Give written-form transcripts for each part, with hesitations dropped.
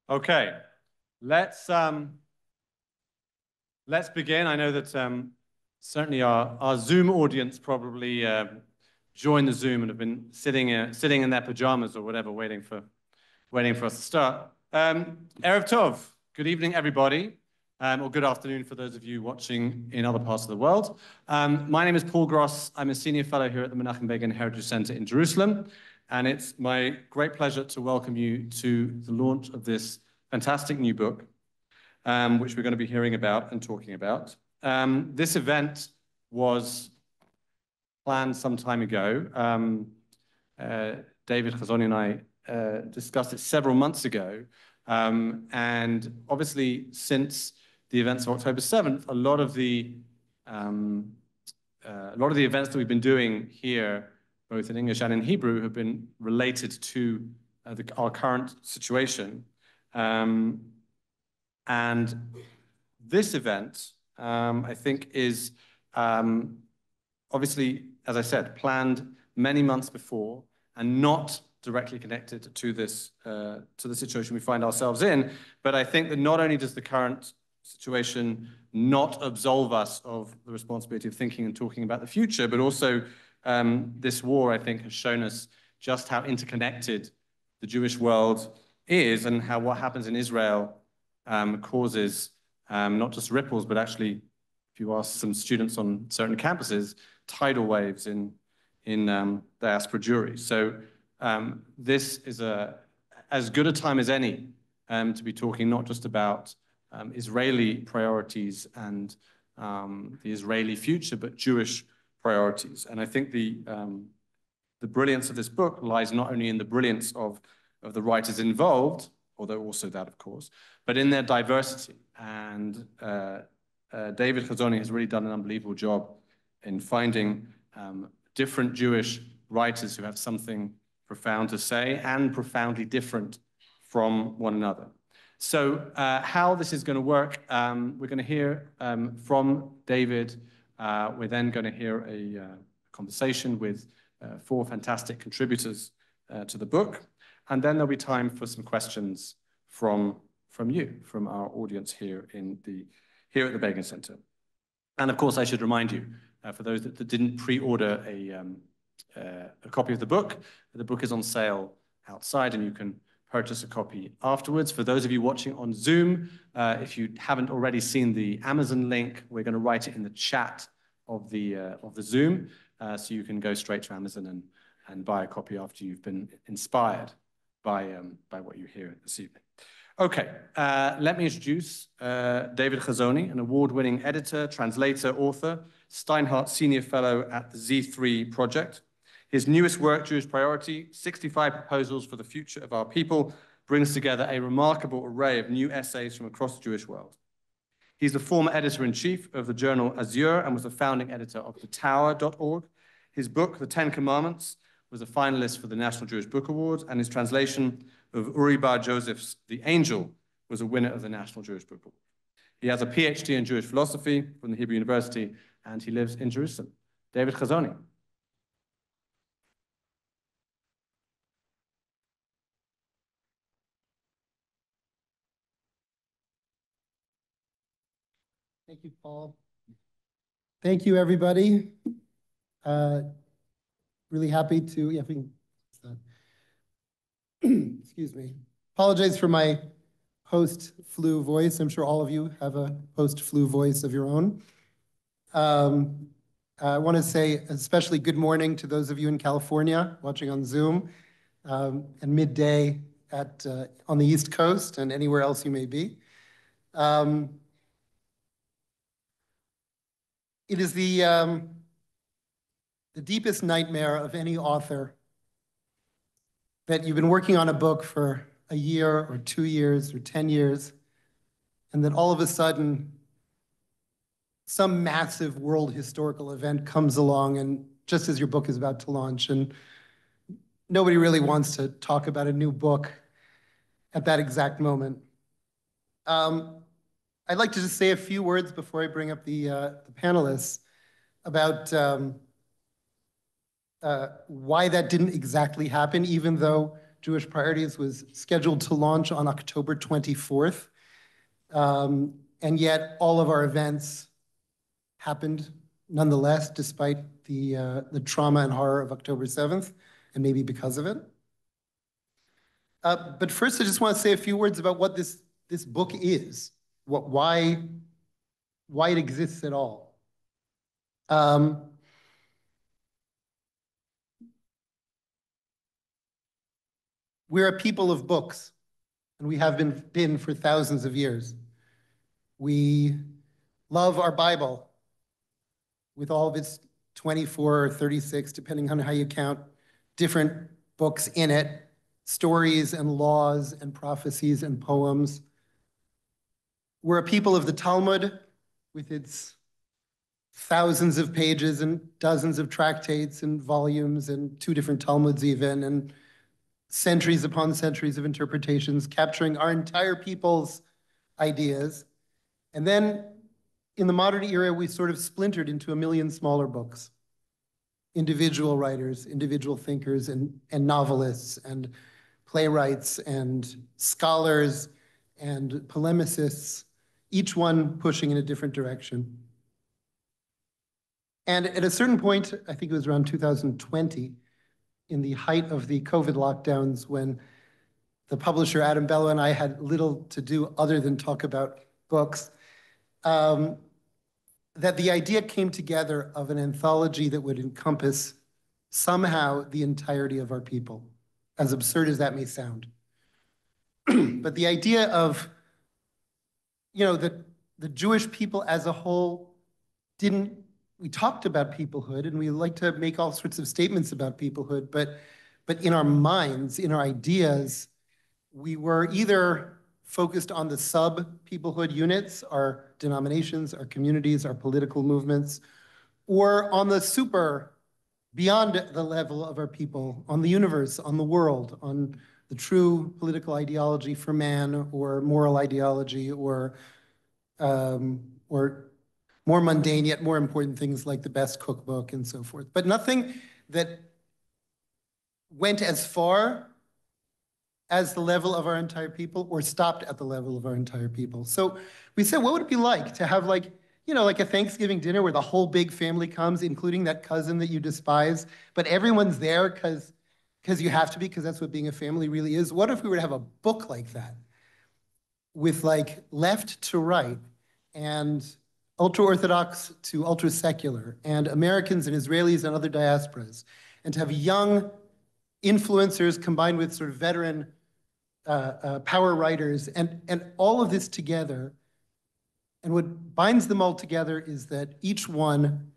Okay, let's begin. I know that certainly our Zoom audience probably joined the Zoom and have been sitting in their pajamas or whatever, waiting for us to start. Erev Tov. Good evening, everybody, or good afternoon for those of you watching in other parts of the world. My name is Paul Gross. I'm a senior fellow here at the Menachem Begin Heritage Center in Jerusalem, and it's my great pleasure to welcome you to the launch of this fantastic new book, which we're going to be hearing about and talking about. This event was planned some time ago. David Hazony and I discussed it several months ago. And obviously, since the events of October 7th, a lot of the events that we've been doing here, both in English and in Hebrew, have been related to our current situation. And this event, I think, is obviously, as I said, planned many months before and not directly connected to this to the situation we find ourselves in. But I think that not only does the current situation not absolve us of the responsibility of thinking and talking about the future, but also this war, I think, has shown us just how interconnected the Jewish world is and how what happens in Israel causes not just ripples, but actually, if you ask some students on certain campuses, tidal waves in diaspora Jewry. So this is as good a time as any to be talking not just about Israeli priorities and the Israeli future, but Jewish priorities. And I think the brilliance of this book lies not only in the brilliance of the writers involved, although also that, of course, but in their diversity. And David Hazony has really done an unbelievable job in finding different Jewish writers who have something profound to say and profoundly different from one another. So how this is going to work, we're going to hear from David. We're then going to hear a conversation with four fantastic contributors to the book. And then there'll be time for some questions from you, from our audience here at the Begin Center. And of course, I should remind you, for those that didn't pre-order a copy of the book is on sale outside, and you can purchase a copy afterwards. For those of you watching on Zoom, if you haven't already seen the Amazon link, we're going to write it in the chat of the Zoom, so you can go straight to Amazon and buy a copy after you've been inspired by what you hear this evening. Okay, let me introduce David Hazony, an award-winning editor, translator, author, Steinhardt Senior Fellow at the Z3 Project. His newest work, Jewish Priority, 65 Proposals for the Future of Our People, brings together a remarkable array of new essays from across the Jewish world. He's the former editor-in-chief of the journal Azure and was the founding editor of thetower.org. His book, The Ten Commandments, was a finalist for the National Jewish Book Award, and his translation of Uri Bar Joseph's The Angel was a winner of the National Jewish Book Award. He has a PhD in Jewish philosophy from the Hebrew University, and he lives in Jerusalem. David Hazony. Thank you, Paul. Thank you, everybody. Really happy to, yeah, excuse me. Apologize for my post-flu voice. I'm sure all of you have a post-flu voice of your own. I want to say especially good morning to those of you in California watching on Zoom, and midday on the East Coast and anywhere else you may be. It is the deepest nightmare of any author that you've been working on a book for a year or 2 years or 10 years, and then all of a sudden, some massive world historical event comes along, and just as your book is about to launch, and nobody really wants to talk about a new book at that exact moment. I'd like to just say a few words before I bring up the panelists about why that didn't exactly happen, even though Jewish Priorities was scheduled to launch on October 24th. And yet all of our events happened nonetheless, despite the trauma and horror of October 7th, and maybe because of it. But first, I just want to say a few words about what this book is, why it exists at all. We're a people of books, and we have been for thousands of years. We love our Bible with all of its 24 or 36, depending on how you count, different books in it, stories and laws and prophecies and poems. We're a people of the Talmud with its thousands of pages and dozens of tractates and volumes and 2 different Talmuds even, and centuries upon centuries of interpretations, capturing our entire people's ideas. And then in the modern era, we sort of splintered into a million smaller books. Individual writers, individual thinkers, and novelists, and playwrights, and scholars, and polemicists, each one pushing in a different direction. And at a certain point, I think it was around 2020, in the height of the COVID lockdowns, when the publisher Adam Bellow and I had little to do other than talk about books, that the idea came together of an anthology that would encompass somehow the entirety of our people, as absurd as that may sound. But the idea of, that the Jewish people as a whole we talked about peoplehood, and we like to make all sorts of statements about peoplehood, but in our minds, in our ideas, we were either focused on the sub-peoplehood units, our denominations, our communities, our political movements, or on the super, beyond the level of our people, on the universe, on the world, on the true political ideology for man, or moral ideology, or more mundane yet more important things like the best cookbook and so forth. But nothing that went as far as the level of our entire people or stopped at the level of our entire people. So we said, what would it be like to have like a Thanksgiving dinner where the whole big family comes, including that cousin that you despise, but everyone's there because you have to be, because that's what being a family really is. What if we were to have a book like that with like left to right and ultra-Orthodox to ultra-secular and Americans and Israelis and other diasporas, and to have young influencers combined with sort of veteran power writers, and all of this together. And what binds them all together is that each one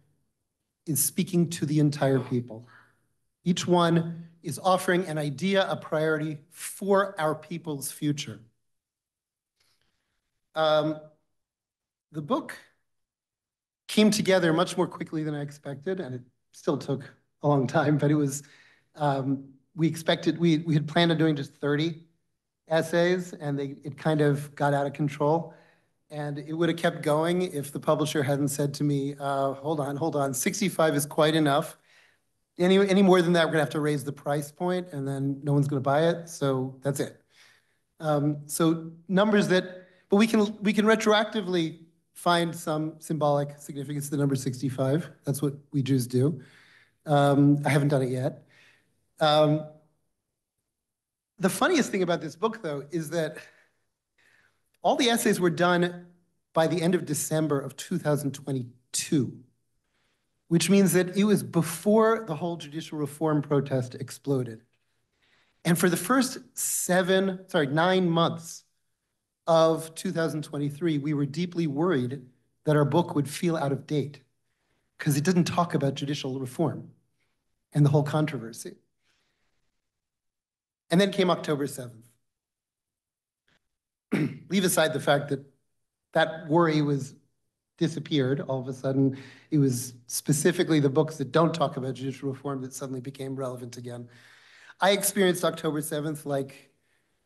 is speaking to the entire people. Each one is offering an idea, a priority for our people's future. The book came together much more quickly than I expected, and it still took a long time, but it was, we had planned on doing just 30 essays, and it kind of got out of control. And it would have kept going if the publisher hadn't said to me, hold on, 65 is quite enough. Any more than that, we're gonna have to raise the price point, and then no one's gonna buy it, so that's it. So numbers but we can retroactively find some symbolic significance to the number 65. That's what we Jews do. I haven't done it yet. The funniest thing about this book, though, is that all the essays were done by the end of December of 2022, which means that it was before the whole judicial reform protest exploded. And for the first 9 months of 2023, we were deeply worried that our book would feel out of date because it didn't talk about judicial reform and the whole controversy. And then came October 7th. Leave aside the fact that that worry disappeared all of a sudden. It was specifically the books that don't talk about judicial reform that suddenly became relevant again. I experienced October 7th like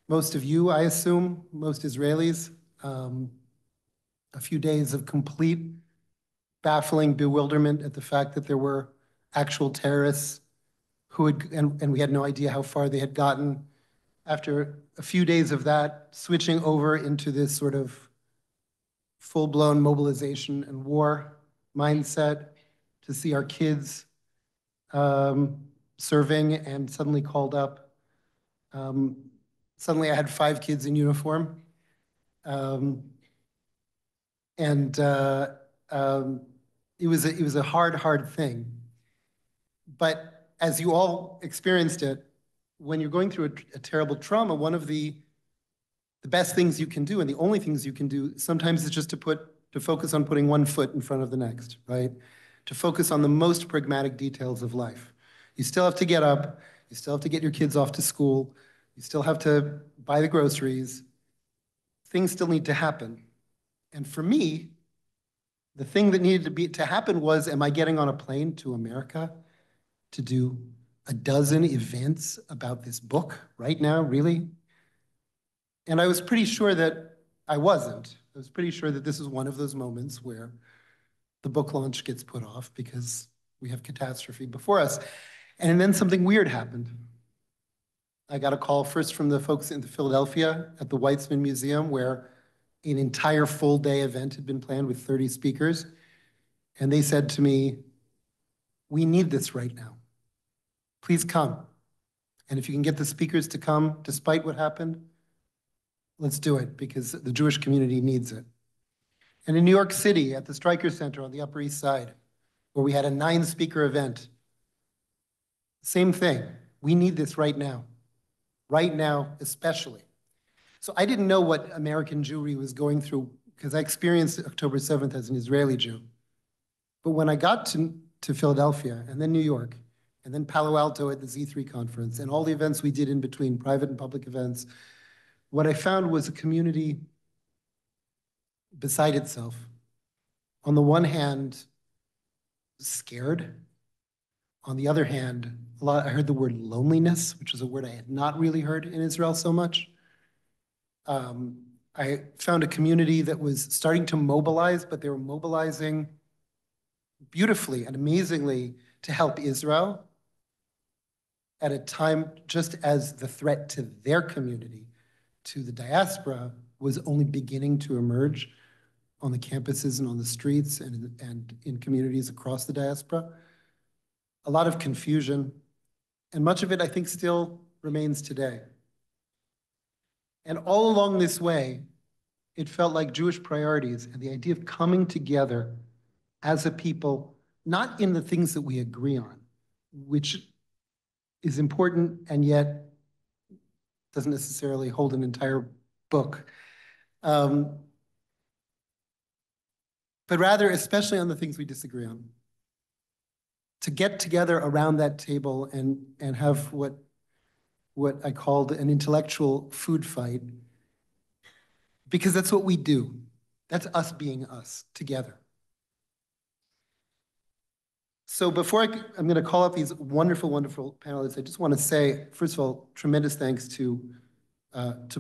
most of you, I assume, most Israelis. A few days of complete baffling bewilderment at the fact that there were actual terrorists and we had no idea how far they had gotten. after a few days of that, switching over into this sort of full-blown mobilization and war mindset, to see our kids serving and suddenly called up. Suddenly I had 5 kids in uniform. And it was a hard thing. But as you all experienced it, when you're going through a terrible trauma, one of the best things you can do, and the only things you can do, sometimes is just to focus on putting one foot in front of the next, right? To focus on the most pragmatic details of life. You still have to get up, you still have to get your kids off to school, you still have to buy the groceries. Things still need to happen. And for me, the thing that needed to happen was, am I getting on a plane to America to do a dozen events about this book right now, really? And I was pretty sure that I wasn't. I was pretty sure that this is one of those moments where the book launch gets put off because we have catastrophe before us. And then something weird happened. I got a call first from the folks in Philadelphia at the Weitzman Museum, where an entire full-day event had been planned with 30 speakers. And they said to me, we need this right now. Please come. And if you can get the speakers to come, despite what happened, let's do it, because the Jewish community needs it. And in New York City, at the Stryker Center on the Upper East Side, where we had a 9-speaker event, same thing. We need this right now especially. So I didn't know what American Jewry was going through, because I experienced October 7th as an Israeli Jew. But when I got to Philadelphia, and then New York, and then Palo Alto at the Z3 conference, and all the events we did in between, private and public events, what I found was a community beside itself. On the one hand, scared. On the other hand, I heard the word loneliness, which is a word I had not really heard in Israel so much. I found a community that was starting to mobilize, but they were mobilizing beautifully and amazingly to help Israel at a time just as the threat to their community, to the diaspora, was only beginning to emerge on the campuses and on the streets and in communities across the diaspora. A lot of confusion, and much of it, I think, still remains today. And all along this way, it felt like Jewish priorities and the idea of coming together as a people, not in the things that we agree on, which is important and yet doesn't necessarily hold an entire book. But rather, especially on the things we disagree on, to get together around that table and have what I called an intellectual food fight, because that's what we do. That's us being us together. So before I'm going to call up these wonderful, wonderful panelists, I just want to say, first of all, tremendous thanks to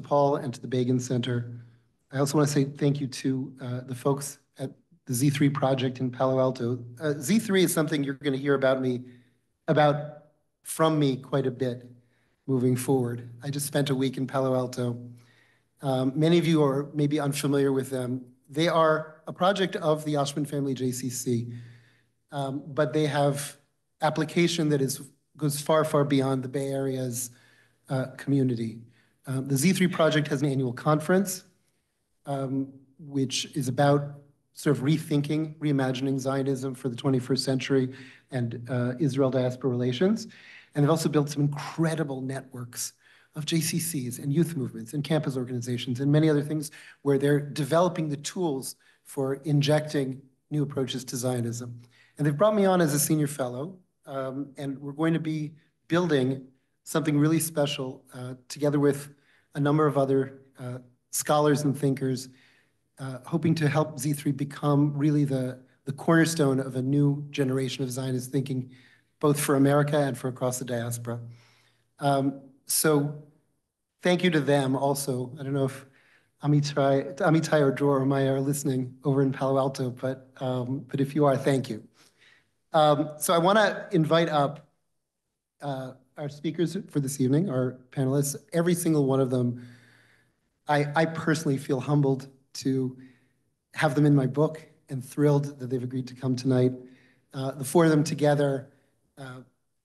Paul and to the Begin Center. I also want to say thank you to the folks at the Z3 project in Palo Alto. Z3 is something you're going to hear from me quite a bit moving forward. I just spent a week in Palo Alto. Many of you are maybe unfamiliar with them. They are a project of the Oshman family JCC, but they have application that goes far, far beyond the Bay Area's community. The Z3 project has an annual conference, which is about sort of rethinking, reimagining Zionism for the 21st century and Israel diaspora relations. And they've also built some incredible networks of JCCs and youth movements and campus organizations and many other things where they're developing the tools for injecting new approaches to Zionism. And they've brought me on as a senior fellow, and we're going to be building something really special together with a number of other scholars and thinkers, hoping to help Z3 become really the cornerstone of a new generation of Zionist thinking, both for America and for across the diaspora. So thank you to them also. I don't know if Amitai or Dror or Maya are listening over in Palo Alto, but if you are, thank you. So I want to invite up our speakers for this evening, our panelists, every single one of them, I personally feel humbled to have them in my book and thrilled that they've agreed to come tonight. The four of them together,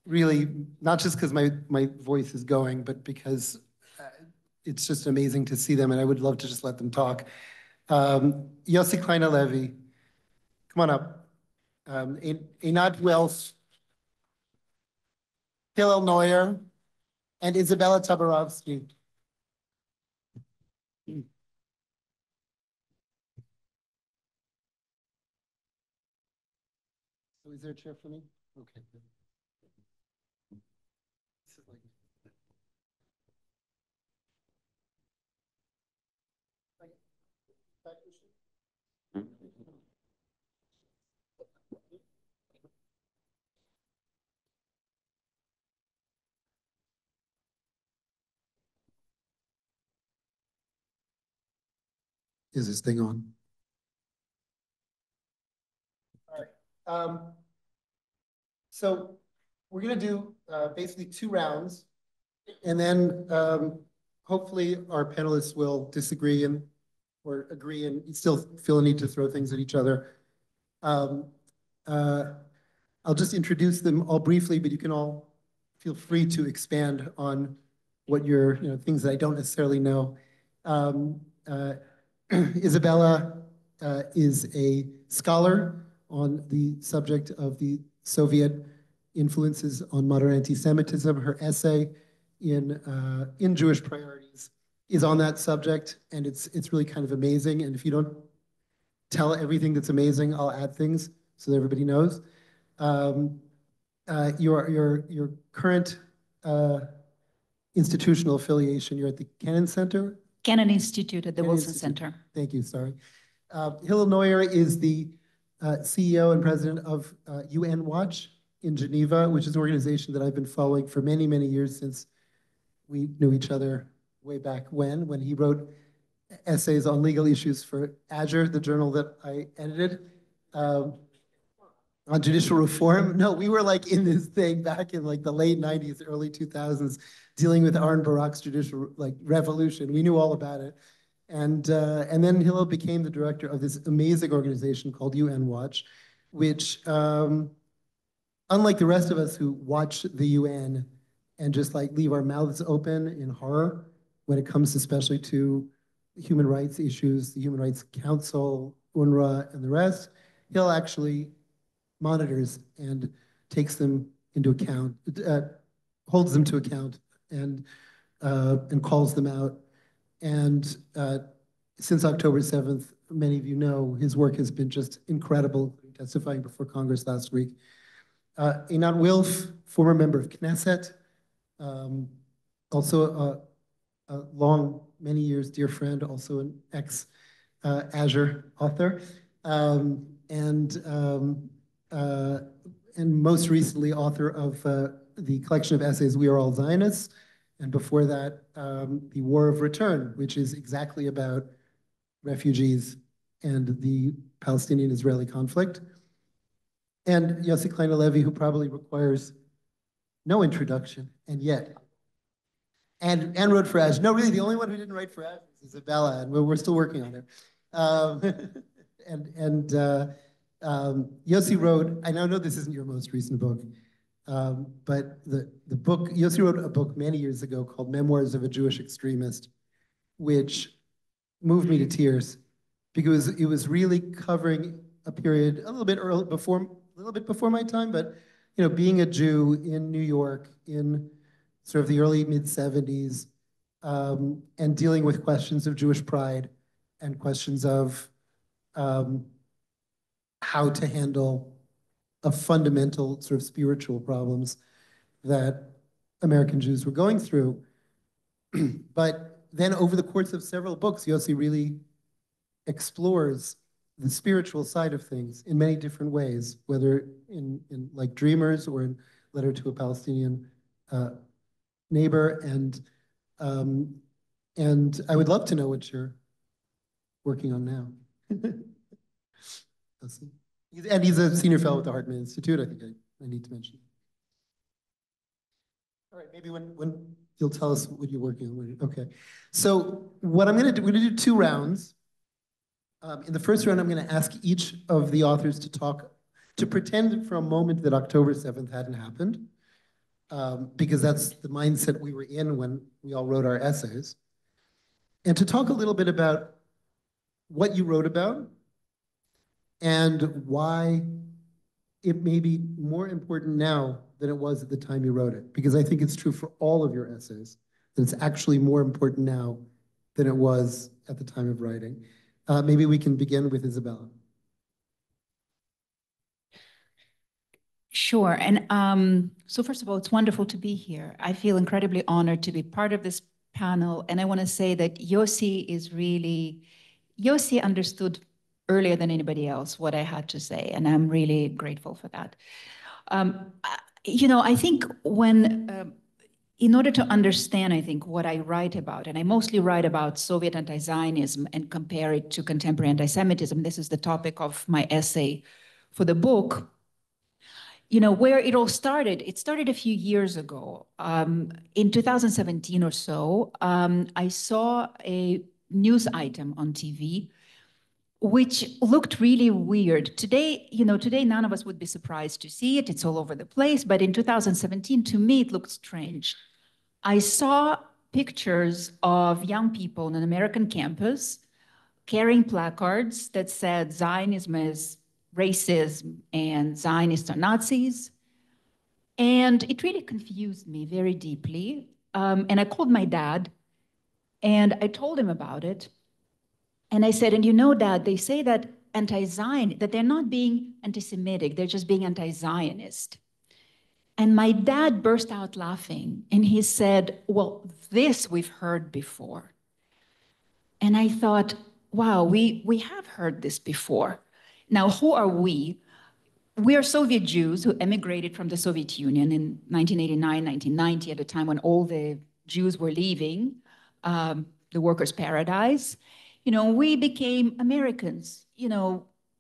really, not just because my voice is going, but because it's just amazing to see them, and I would love to just let them talk. Yossi Klein Halevi, come on up. Einat Wilf, Hillel Neuer, and Izabella Tabarovsky. So is there a chair for me? Okay. This is like... Is this thing on? All right. So we're going to do basically 2 rounds, and then hopefully our panelists will disagree or agree and still feel a need to throw things at each other. I'll just introduce them all briefly, but you can all feel free to expand on what things that I don't necessarily know. Izabella is a scholar on the subject of the Soviet influences on modern anti-Semitism. Her essay in Jewish Priorities is on that subject, and it's really kind of amazing. And if you don't tell everything that's amazing, I'll add things so that everybody knows. Your current institutional affiliation, you're at the Kennan Center? Kennan Institute at the Kennan Wilson Institute. Center. Thank you, sorry. Hillel Neuer is the CEO and president of UN Watch in Geneva, which is an organization that I've been following for many, many years since we knew each other way back when he wrote essays on legal issues for Azure, the journal that I edited. On judicial reform. No, we were like in this thing back in like the late 90s, early 2000s, dealing with Aaron Barak's judicial revolution. We knew all about it. And then Hillel became the director of this amazing organization called UN Watch, which, unlike the rest of us who watch the UN and just like leave our mouths open in horror when it comes especially to human rights issues, the Human Rights Council, UNRWA, and the rest, Hillel actually monitors and takes them into account, holds them to account, and calls them out. And since October 7th, many of you know, his work has been just incredible, testifying before Congress last week. Einat Wilf, former member of Knesset, also a long, many years dear friend, also an ex-Azure author. And most recently author of the collection of essays, We Are All Zionists, and before that, The War of Return, which is exactly about refugees and the Palestinian-Israeli conflict. And Yossi Klein Halevi, who probably requires no introduction, and yet, and wrote for Azure. No, really, the only one who didn't write for Azure is Izabella, and we're still working on her. Yossi wrote, I now know this isn't your most recent book, but the book, Yossi wrote a book many years ago called Memoirs of a Jewish Extremist, which moved me to tears because it was really covering a period a little bit before my time, but being a Jew in New York in sort of the early mid-70s, and dealing with questions of Jewish pride and questions of how to handle fundamental sort of spiritual problems that American Jews were going through. But then over the course of several books, Yossi really explores the spiritual side of things in many different ways, whether in like Dreamers or in Letter to a Palestinian Neighbor. And I would love to know what you're working on now. And he's a senior fellow at the Hartman Institute, I think I need to mention. All right, maybe when you'll tell us what you're working on. Okay. So what I'm going to do, we're going to do 2 rounds. In the first round, I'm going to ask each of the authors to pretend for a moment that October 7th hadn't happened, because that's the mindset we were in when we all wrote our essays, and to talk a little bit about what you wrote about and why it may be more important now than it was at the time you wrote it. Because I think it's true for all of your essays, that it's actually more important now than it was at the time of writing. Maybe we can begin with Izabella. Sure. And so first of all, it's wonderful to be here. I feel incredibly honored to be part of this panel. And I want to say that Yossi understood earlier than anybody else what I had to say. And I'm really grateful for that. I think in order to understand, I think, what I write about, and I mostly write about Soviet anti-Zionism and compare it to contemporary anti-Semitism. This is the topic of my essay for the book. Where it all started, it started a few years ago. In 2017 or so, I saw a news item on TV which looked really weird. Today, none of us would be surprised to see it. It's all over the place. But in 2017, to me, it looked strange. I saw pictures of young people on an American campus carrying placards that said Zionism is racism and Zionists are Nazis. And it really confused me very deeply. And I called my dad and I told him about it. And I said, and Dad, they say that that they're not being anti-Semitic, they're just being anti-Zionist. And my dad burst out laughing and he said, well, this we've heard before. And I thought, wow, we have heard this before. Now, who are we? We are Soviet Jews who emigrated from the Soviet Union in 1989, 1990, at a time when all the Jews were leaving the workers' paradise. We became Americans,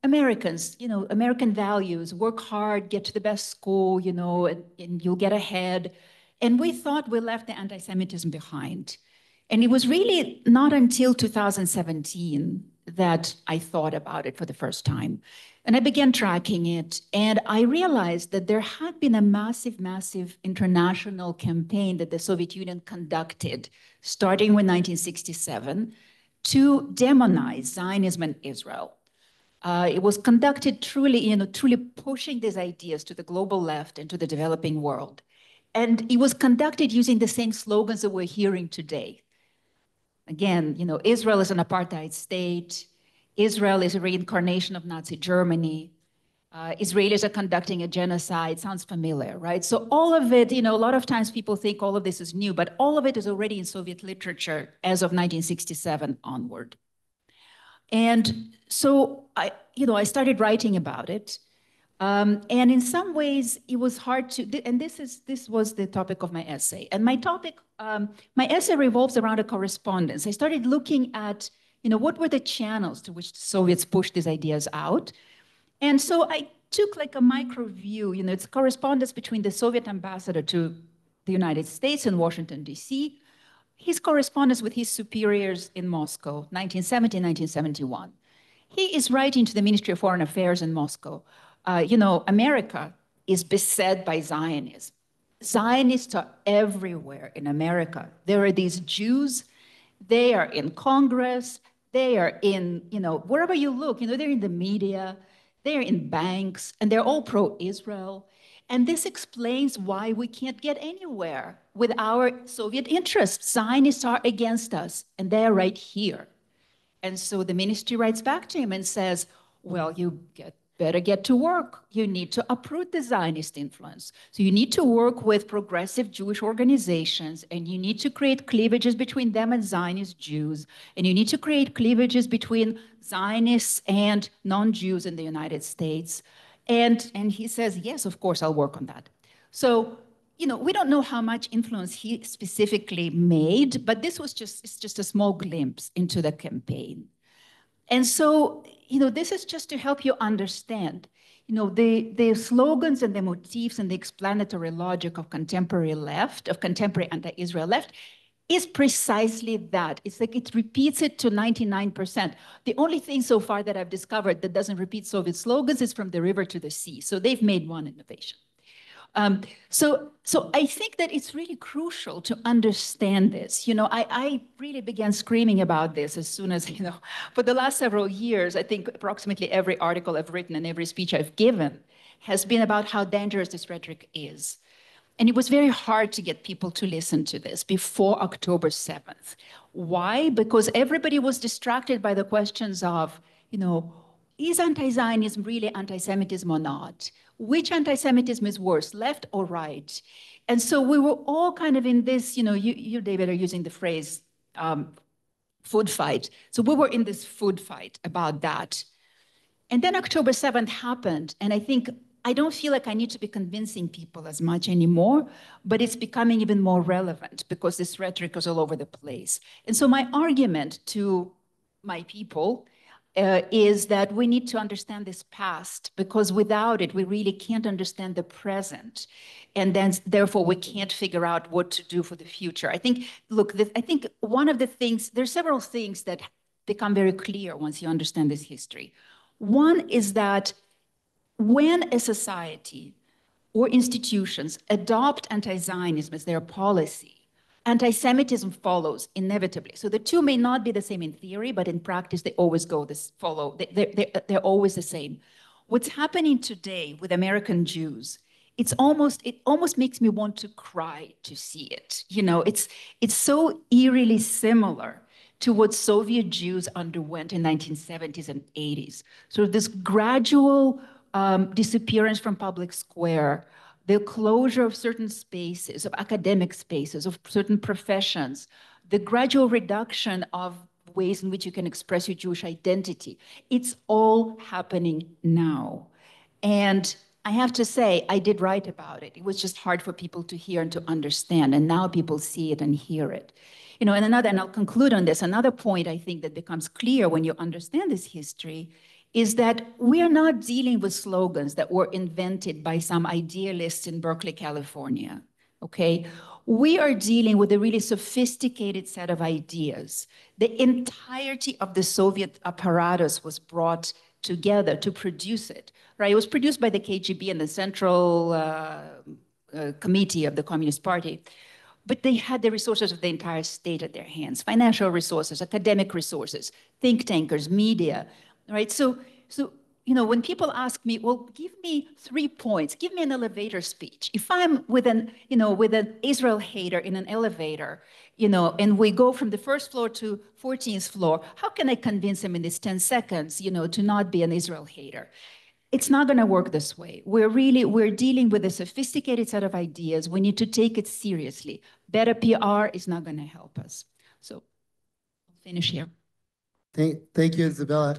American values, work hard, get to the best school, and you'll get ahead. And we thought we left the anti-Semitism behind. And it was really not until 2017 that I thought about it for the first time. And I began tracking it, and I realized that there had been a massive, massive international campaign that the Soviet Union conducted, starting with 1967, to demonize Zionism and Israel. It was conducted truly pushing these ideas to the global left and to the developing world. And it was conducted using the same slogans that we're hearing today. Again, Israel is an apartheid state. Israel is a reincarnation of Nazi Germany. Israelis are conducting a genocide. Sounds familiar, right? So all of it, a lot of times people think all of this is new, but all of it is already in Soviet literature as of 1967 onward. And so I started writing about it. And in some ways, it was hard to, and this was the topic of my essay. And my essay revolves around a correspondence. I started looking at, what were the channels to which the Soviets pushed these ideas out. And so I took like a micro view, it's correspondence between the Soviet ambassador to the United States in Washington, D.C., his correspondence with his superiors in Moscow, 1970, 1971. He is writing to the Ministry of Foreign Affairs in Moscow. America is beset by Zionism. Zionists are everywhere in America. There are these Jews, they are in Congress, they are in, wherever you look, they're in the media, they're in banks, and they're all pro-Israel. And this explains why we can't get anywhere with our Soviet interests. Zionists are against us, and they're right here. And so the ministry writes back to him and says, well, better get to work. You need to uproot the Zionist influence. So you need to work with progressive Jewish organizations, and you need to create cleavages between them and Zionist Jews, and you need to create cleavages between Zionists and non-Jews in the United States. And he says, yes, of course, I'll work on that. So, we don't know how much influence he specifically made, but this was just a small glimpse into the campaign. And so, this is just to help you understand, the slogans and the motifs and the explanatory logic of contemporary left, of contemporary anti-Israel left, is precisely that. It's like it repeats it to 99%. The only thing so far that I've discovered that doesn't repeat Soviet slogans is From the River to the Sea. So they've made one innovation. So I think that it's really crucial to understand this. I really began screaming about this as soon as, for the last several years, I think approximately every article I've written and every speech I've given has been about how dangerous this rhetoric is. And it was very hard to get people to listen to this before October 7th. Why? Because everybody was distracted by the questions of, is anti-Zionism really anti-Semitism or not? Which anti-Semitism is worse, left or right? And so we were all kind of in this, you David, are using the phrase food fight. So we were in this food fight about that. And then October 7th happened, and I don't feel like I need to be convincing people as much anymore, but it's becoming even more relevant because this rhetoric is all over the place. And so my argument to my people is that we need to understand this past, because without it, we really can't understand the present. And then, therefore, we can't figure out what to do for the future. I think one of the things, there's several things that become very clear once you understand this history. One is that when a society or institutions adopt anti-Zionism as their policy, anti-Semitism follows inevitably. So the two may not be the same in theory, but in practice, they always they're always the same. What's happening today with American Jews, it almost makes me want to cry to see it. It's so eerily similar to what Soviet Jews underwent in 1970s and 80s. So this gradual disappearance from public square, the closure of certain spaces, of academic spaces, of certain professions, the gradual reduction of ways in which you can express your Jewish identity. It's all happening now. And I have to say, I did write about it. It was just hard for people to hear and to understand. And now people see it and hear it. And I'll conclude on this, another point I think that becomes clear when you understand this history is that we are not dealing with slogans that were invented by some idealists in Berkeley, California, okay? We are dealing with a really sophisticated set of ideas. The entirety of the Soviet apparatus was brought together to produce it, right? It was produced by the KGB and the Central Committee of the Communist Party. But they had the resources of the entire state at their hands, financial resources, academic resources, think tankers, media, right? So when people ask me, well, give me 3 points, give me an elevator speech. If I'm with an Israel hater in an elevator, and we go from the first floor to 14th floor, how can I convince him in these 10 seconds, to not be an Israel hater? It's not going to work this way. We're dealing with a sophisticated set of ideas. We need to take it seriously. Better PR is not going to help us. So I'll finish here. Thank you, Izabella.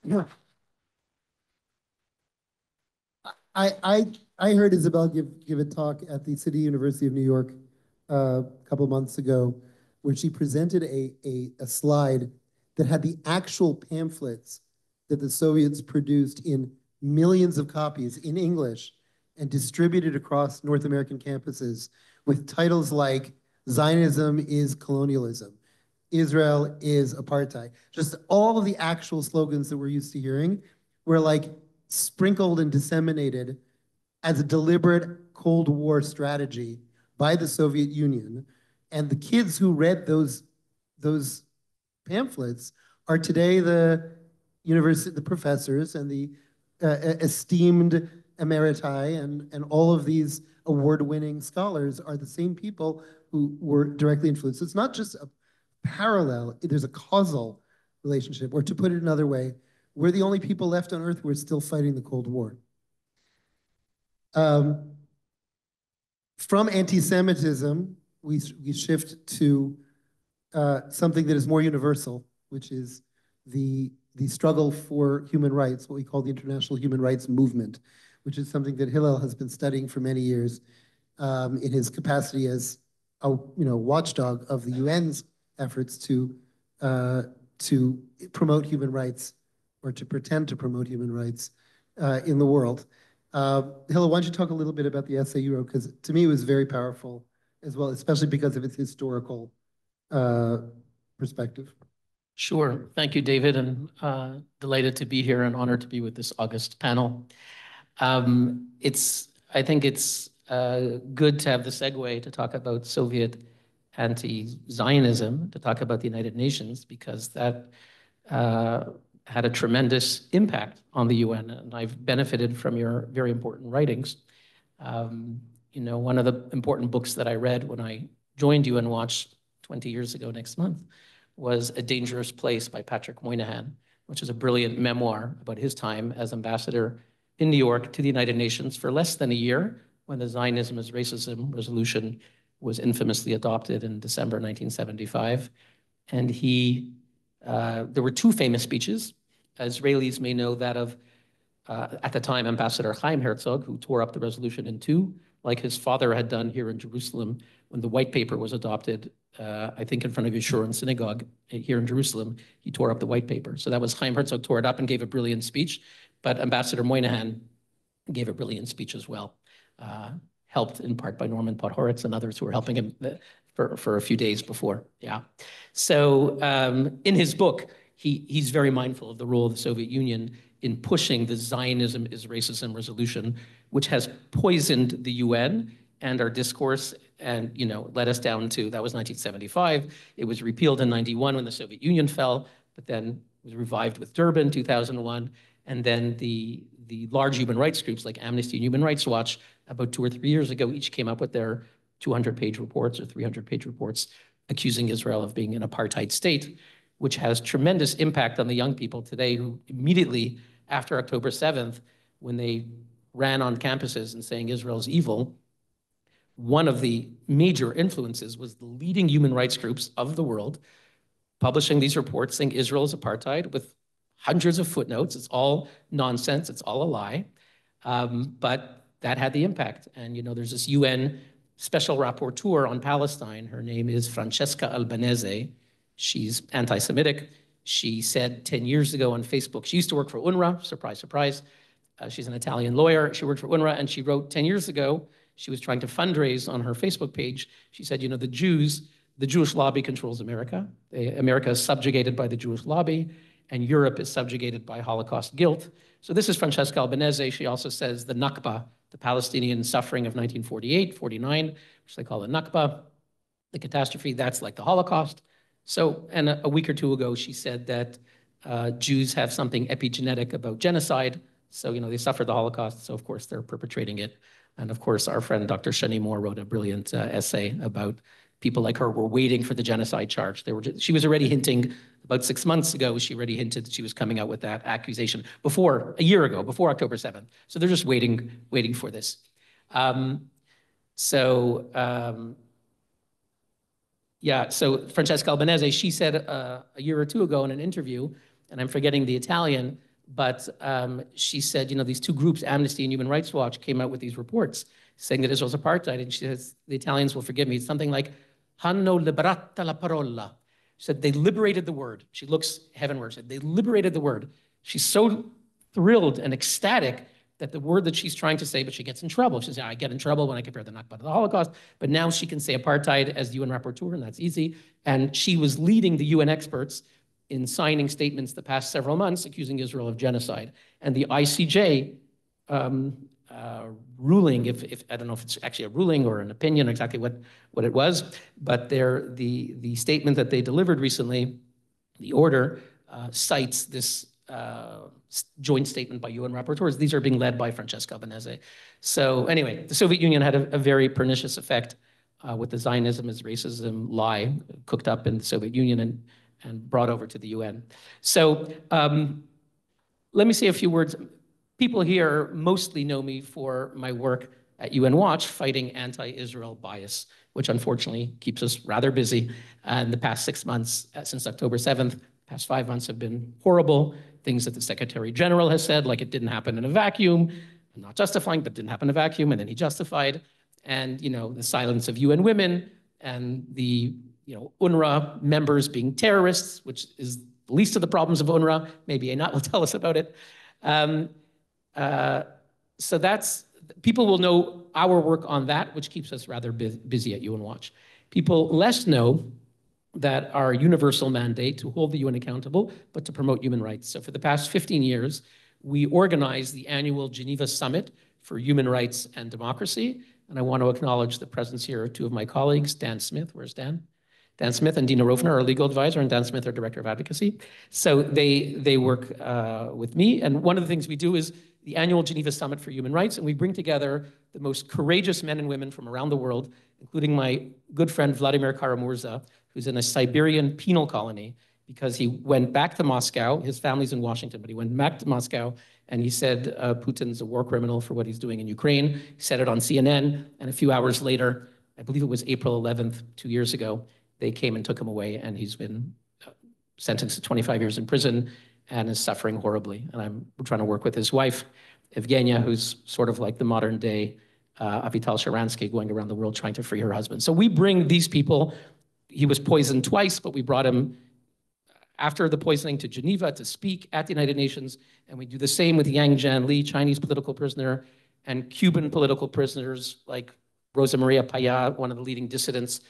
Yeah. I heard Izabella give a talk at the City University of New York a couple months ago, where she presented a slide that had the actual pamphlets that the Soviets produced in millions of copies in English and distributed across North American campuses with titles like Zionism is colonialism, Israel is apartheid. Just all of the actual slogans that we're used to hearing were like sprinkled and disseminated as a deliberate Cold War strategy by the Soviet Union. And the kids who read those pamphlets are today the professors and the esteemed emeriti and all of these award-winning scholars are the same people who were directly influenced. So it's not just a parallel, there's a causal relationship. Or to put it another way, we're the only people left on Earth who are still fighting the Cold War. From anti-Semitism, we shift to something that is more universal, which is the struggle for human rights, what we call the International Human Rights Movement, which is something that Hillel has been studying for many years in his capacity as a watchdog of the UN's efforts to to promote human rights or to pretend to promote human rights in the world. Hillel, why don't you talk a little bit about the essay you wrote? Because to me, it was very powerful as well, especially because of its historical perspective. Sure. Thank you, David, and delighted to be here and honored to be with this august panel. I think it's good to have the segue to talk about Soviet anti-Zionism, to talk about the United Nations, because that had a tremendous impact on the UN, and I've benefited from your very important writings. One of the important books that I read when I joined UN Watch 20 years ago next month was A Dangerous Place by Patrick Moynihan, which is a brilliant memoir about his time as ambassador in New York to the United Nations for less than a year when the Zionism is Racism resolution was infamously adopted in December 1975. And there were two famous speeches. Israelis may know that of, at the time, Ambassador Chaim Herzog, who tore up the resolution in two, like his father had done here in Jerusalem when the white paper was adopted, I think in front of Yeshurun Synagogue here in Jerusalem. He tore up the white paper. So that was Chaim Herzog tore it up and gave a brilliant speech, but Ambassador Moynihan gave a brilliant speech as well, helped in part by Norman Podhoretz and others who were helping him for a few days before. Yeah. So in his book, he's very mindful of the role of the Soviet Union in pushing the Zionism is Racism resolution, which has poisoned the UN and our discourse, and led us down to, that was 1975. It was repealed in 91 when the Soviet Union fell, but then was revived with Durban 2001. And then the large human rights groups like Amnesty and Human Rights Watch, about 2 or 3 years ago, each came up with their 200-page reports or 300-page reports accusing Israel of being an apartheid state, which has tremendous impact on the young people today who immediately after October 7th, when they ran on campuses and saying Israel's evil, one of the major influences was the leading human rights groups of the world publishing these reports saying Israel is apartheid with hundreds of footnotes. It's all nonsense. It's all a lie. But that had the impact. And there's this UN special rapporteur on Palestine. Her name is Francesca Albanese. She's anti-Semitic. She said 10 years ago on Facebook, she used to work for UNRWA, surprise, surprise. She's an Italian lawyer. She worked for UNRWA, and she wrote 10 years ago, she was trying to fundraise on her Facebook page. She said, the Jewish lobby controls America. America is subjugated by the Jewish lobby, and Europe is subjugated by Holocaust guilt. So this is Francesca Albanese. She also says the Nakba, the Palestinian suffering of 1948, 49, which they call the Nakba, the catastrophe, that's like the Holocaust. So, and a week or two ago, she said that Jews have something epigenetic about genocide. So, they suffered the Holocaust, so of course they're perpetrating it. And of course, our friend Dr. Shani Moore wrote a brilliant essay about people like her were waiting for the genocide charge. She was already hinting, about 6 months ago, she already hinted that she was coming out with that accusation a year ago, before October 7th. So they're just waiting for this. Yeah, so Francesca Albanese, she said a year or two ago in an interview, and I'm forgetting the Italian, but she said, these two groups, Amnesty and Human Rights Watch, came out with these reports saying that Israel's apartheid, and she says, the Italians will forgive me, it's something like, hanno liberata la parola. She said, they liberated the word. She looks heavenward, said, they liberated the word. She's so thrilled and ecstatic that the word that she's trying to say, but she gets in trouble. She says, I get in trouble when I compare the Nakba to the Holocaust, but now she can say apartheid as the UN rapporteur, and that's easy. And she was leading the UN experts in signing statements the past several months accusing Israel of genocide. And the ICJ ruling, if I don't know if it's actually a ruling or an opinion, exactly what it was, but the statement that they delivered recently, the order, cites this joint statement by UN rapporteurs. These are being led by Francesca Albanese. So anyway, the Soviet Union had a very pernicious effect with the Zionism is racism lie cooked up in the Soviet Union and brought over to the UN. So let me say a few words. People here mostly know me for my work at UN Watch fighting anti-Israel bias, which unfortunately keeps us rather busy. In the past 6 months, since October 7th, past 5 months have been horrible. Things that the Secretary General has said, like it didn't happen in a vacuum. I'm not justifying, but it didn't happen in a vacuum, and then he justified. And the silence of UN women and the UNRWA members being terrorists, which is the least of the problems of UNRWA. Maybe Einat will tell us about it. So that's, people will know our work on that, which keeps us rather busy at UN Watch. People less know that our universal mandate to hold the UN accountable, but to promote human rights. So for the past 15 years, we organize the annual Geneva Summit for Human Rights and Democracy. And I want to acknowledge the presence here of two of my colleagues, Dan Smith, where's Dan? Dan Smith and Dina Rovner, our legal advisor, and Dan Smith, our director of advocacy. So they work with me. And one of the things we do is the annual Geneva Summit for Human Rights, and we bring together the most courageous men and women from around the world, including my good friend Vladimir Kara-Murza, who's in a Siberian penal colony because he went back to Moscow. His family's in Washington, but he went back to Moscow and he said Putin's a war criminal for what he's doing in Ukraine. He said it on CNN, and a few hours later, I believe it was April 11th, 2 years ago, they came and took him away, and he's been sentenced to 25 years in prison and is suffering horribly. And I'm trying to work with his wife, Evgenia, who's sort of like the modern day Avital Sharansky, going around the world trying to free her husband. So we bring these people. He was poisoned twice, but we brought him after the poisoning to Geneva to speak at the United Nations. And we do the same with Yang Jianli, Chinese political prisoner, and Cuban political prisoners like Rosa Maria Paya, one of the leading dissidents,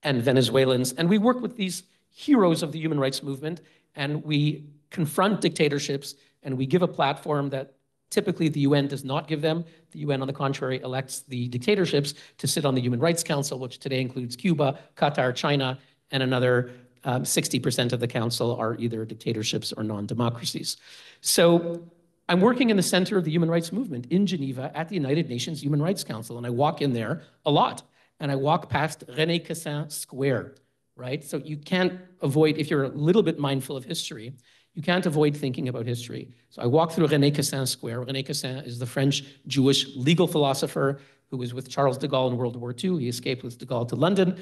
and Venezuelans. And we work with these heroes of the human rights movement, and we confront dictatorships, and we give a platform that typically the UN does not give them. The UN, on the contrary, elects the dictatorships to sit on the Human Rights Council, which today includes Cuba, Qatar, China, and another 60% of the council are either dictatorships or non-democracies. So I'm working in the center of the human rights movement in Geneva at the United Nations Human Rights Council, and I walk in there a lot, and I walk past René Cassin Square, right? So you can't avoid, if you're a little bit mindful of history, you can't avoid thinking about history. So I walk through René Cassin Square. René Cassin is the French Jewish legal philosopher who was with Charles de Gaulle in World War II. He escaped with de Gaulle to London.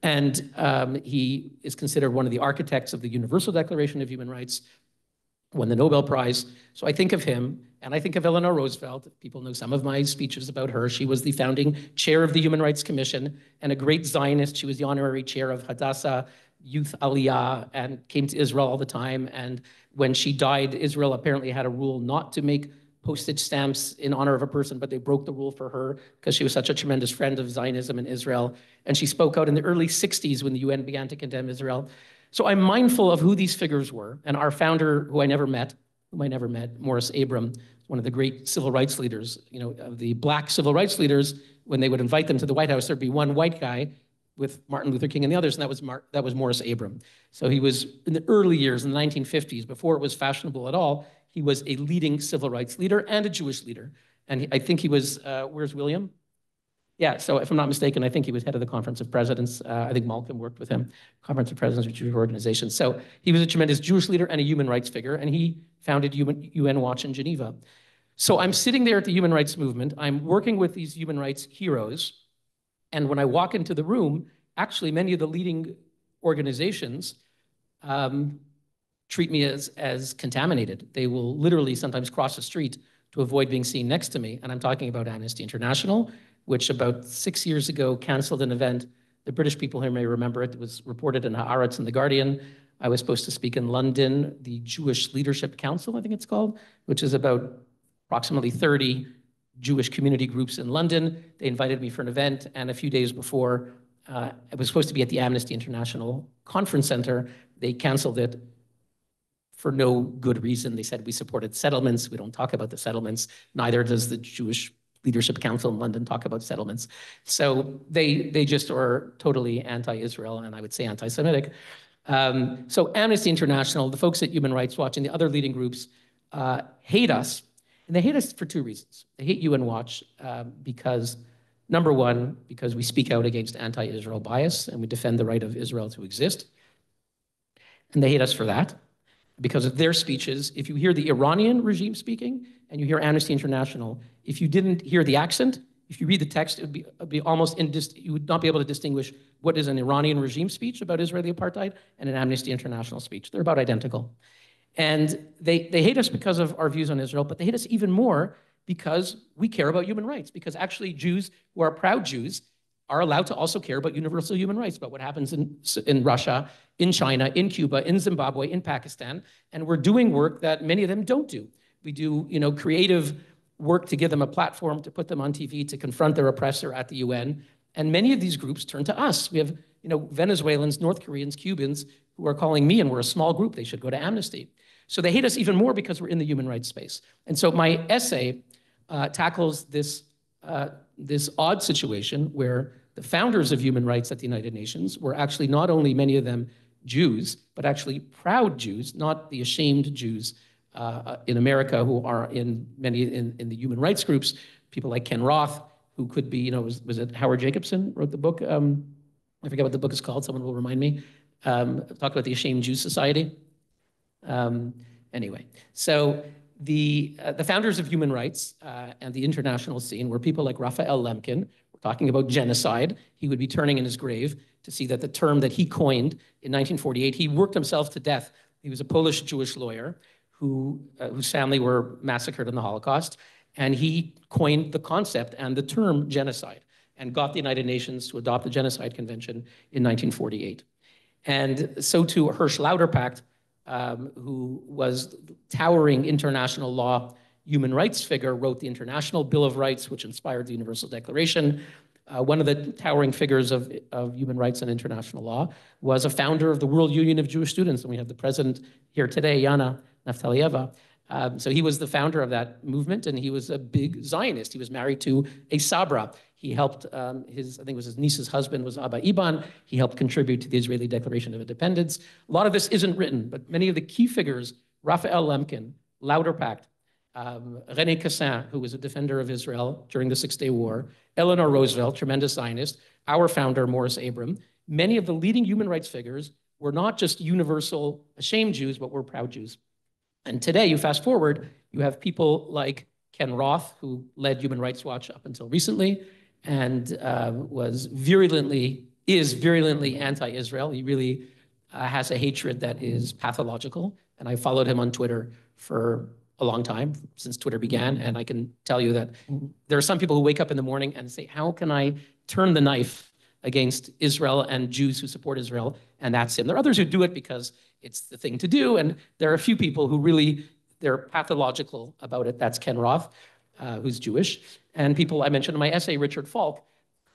And he is considered one of the architects of the Universal Declaration of Human Rights, won the Nobel Prize. So I think of him, and I think of Eleanor Roosevelt. People know some of my speeches about her. She was the founding chair of the Human Rights Commission and a great Zionist. She was the honorary chair of Hadassah Youth Aliyah and came to Israel all the time. And when she died, Israel apparently had a rule not to make postage stamps in honor of a person, but they broke the rule for her because she was such a tremendous friend of Zionism in Israel. And she spoke out in the early 60s when the UN began to condemn Israel. So I'm mindful of who these figures were. And our founder, whom I never met, Morris Abram, one of the great civil rights leaders, you know, of the black civil rights leaders, when they would invite them to the White House, there'd be one white guy with Martin Luther King and the others, and that was Morris Abram. So he was, in the early years, in the 1950s, before it was fashionable at all, he was a leading civil rights leader and a Jewish leader. And I think he was, where's William? Yeah, so if I'm not mistaken, I think he was head of the Conference of Presidents. I think Malcolm worked with him, Conference of Presidents of Jewish organizations. So he was a tremendous Jewish leader and a human rights figure, and he founded UN Watch in Geneva. So I'm sitting there at the human rights movement. I'm working with these human rights heroes. And when I walk into the room, actually many of the leading organizations treat me as contaminated. They will literally sometimes cross the street to avoid being seen next to me. And I'm talking about Amnesty International, which about 6 years ago canceled an event. The British people here may remember it. It was reported in Haaretz and The Guardian. I was supposed to speak in London, the Jewish Leadership Council, I think it's called, which is about approximately 30 Jewish community groups in London. They invited me for an event, and a few days before, it was supposed to be at the Amnesty International Conference Center. They canceled it for no good reason. They said we supported settlements. We don't talk about the settlements. Neither does the Jewish Leadership Council in London talk about settlements. So they just are totally anti-Israel, and I would say anti-Semitic. So Amnesty International, the folks at Human Rights Watch, and the other leading groups hate us. And they hate us for two reasons. They hate UN Watch because, number one, because we speak out against anti-Israel bias and we defend the right of Israel to exist. And they hate us for that because of their speeches. If you hear the Iranian regime speaking and you hear Amnesty International, if you didn't hear the accent, if you read the text, it would be almost, you would not be able to distinguish what is an Iranian regime speech about Israeli apartheid and an Amnesty International speech. They're about identical. And they hate us because of our views on Israel, but they hate us even more because we care about human rights. Because actually Jews who are proud Jews are allowed to also care about universal human rights, about what happens in Russia, in China, in Cuba, in Zimbabwe, in Pakistan. And we're doing work that many of them don't do. We do, creative work to give them a platform, to put them on TV, to confront their oppressor at the UN. And many of these groups turn to us. We have, Venezuelans, North Koreans, Cubans who are calling me, and we're a small group, they should go to Amnesty. So they hate us even more because we're in the human rights space. And so my essay tackles this odd situation where the founders of human rights at the United Nations were actually not only many of them Jews, but actually proud Jews, not the ashamed Jews in America who are in the human rights groups, people like Ken Roth, who could be, was it Howard Jacobson wrote the book? I forget what the book is called, someone will remind me. Talk about the Ashamed Jews Society. Anyway, so the founders of human rights and the international scene were people like Raphael Lemkin. We're talking about genocide. He would be turning in his grave to see that the term that he coined in 1948, he worked himself to death. He was a Polish Jewish lawyer whose family were massacred in the Holocaust. And he coined the concept and the term genocide and got the United Nations to adopt the Genocide Convention in 1948. And so too Hirsch Lauderpacht, who was towering international law human rights figure, wrote the International Bill of Rights, which inspired the Universal Declaration. One of the towering figures of human rights and international law was a founder of the World Union of Jewish Students, and we have the president here today, Yana Naftalieva. So he was the founder of that movement, and he was a big Zionist. He was married to a Sabra. He helped I think it was his niece's husband was Abba Iban. He helped contribute to the Israeli Declaration of Independence. A lot of this isn't written, but many of the key figures, Raphael Lemkin, Lauderpacht, René Cassin, who was a defender of Israel during the Six-Day War, Eleanor Roosevelt, tremendous Zionist, our founder, Morris Abram, many of the leading human rights figures were not just universal ashamed Jews, but were proud Jews. And today, you fast forward, you have people like Ken Roth, who led Human Rights Watch up until recently, and is virulently anti-Israel. He really has a hatred that is pathological. And I followed him on Twitter for a long time, since Twitter began. And I can tell you that there are some people who wake up in the morning and say, how can I turn the knife against Israel and Jews who support Israel? And that's him. There are others who do it because it's the thing to do. And there are a few people who really, they're pathological about it. That's Ken Roth, who's Jewish. And people I mentioned in my essay, Richard Falk,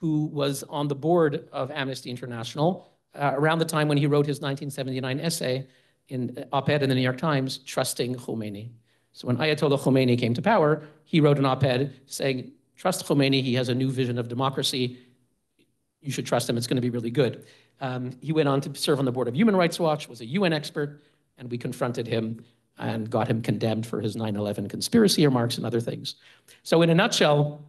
who was on the board of Amnesty International around the time when he wrote his 1979 essay in op-ed in the New York Times, Trusting Khomeini. So when Ayatollah Khomeini came to power, he wrote an op-ed saying, trust Khomeini, he has a new vision of democracy. You should trust him, it's going to be really good. He went on to serve on the board of Human Rights Watch, was a UN expert, and we confronted him and got him condemned for his 9/11 conspiracy remarks and other things. So in a nutshell,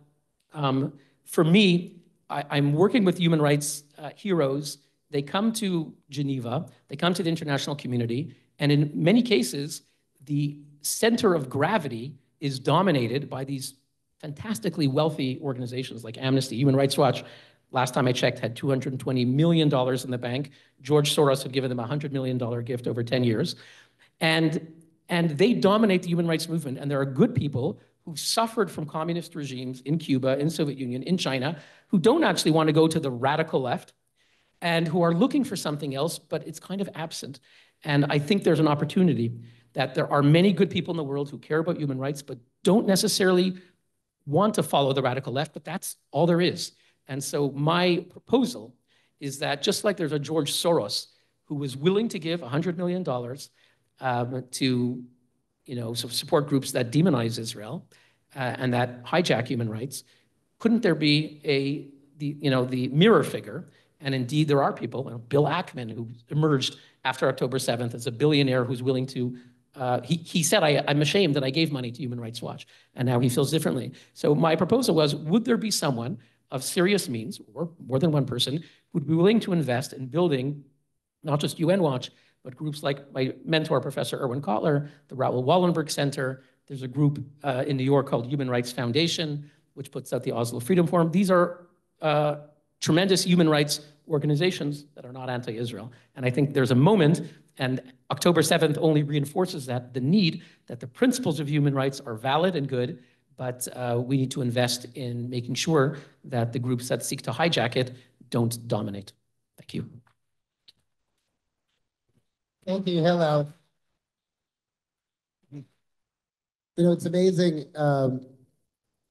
for me, I'm working with human rights heroes. They come to Geneva, they come to the international community, and in many cases, the center of gravity is dominated by these fantastically wealthy organizations like Amnesty, Human Rights Watch. Last time I checked, had $220 million in the bank. George Soros had given them a $100 million gift over 10 years. And they dominate the human rights movement. And there are good people who suffered from communist regimes in Cuba, in Soviet Union, in China, who don't actually want to go to the radical left and who are looking for something else, but it's kind of absent. And I think there's an opportunity that there are many good people in the world who care about human rights, but don't necessarily want to follow the radical left, but that's all there is. And so my proposal is that just like there's a George Soros who was willing to give $100 million to support groups that demonize Israel and that hijack human rights, couldn't there be the mirror figure? And indeed, there are people, Bill Ackman, who emerged after October 7th as a billionaire who's willing to, he said, I'm ashamed that I gave money to Human Rights Watch, and now he feels differently. So my proposal was, would there be someone of serious means, or more than one person, who'd be willing to invest in building not just UN Watch, but groups like my mentor, Professor Erwin Kotler, the Raoul Wallenberg Center. There's a group in New York called Human Rights Foundation, which puts out the Oslo Freedom Forum. These are tremendous human rights organizations that are not anti-Israel. And I think there's a moment, and October 7th only reinforces that, the need that the principles of human rights are valid and good, but we need to invest in making sure that the groups that seek to hijack it don't dominate. Thank you. Thank you, Hillel. You know, it's amazing to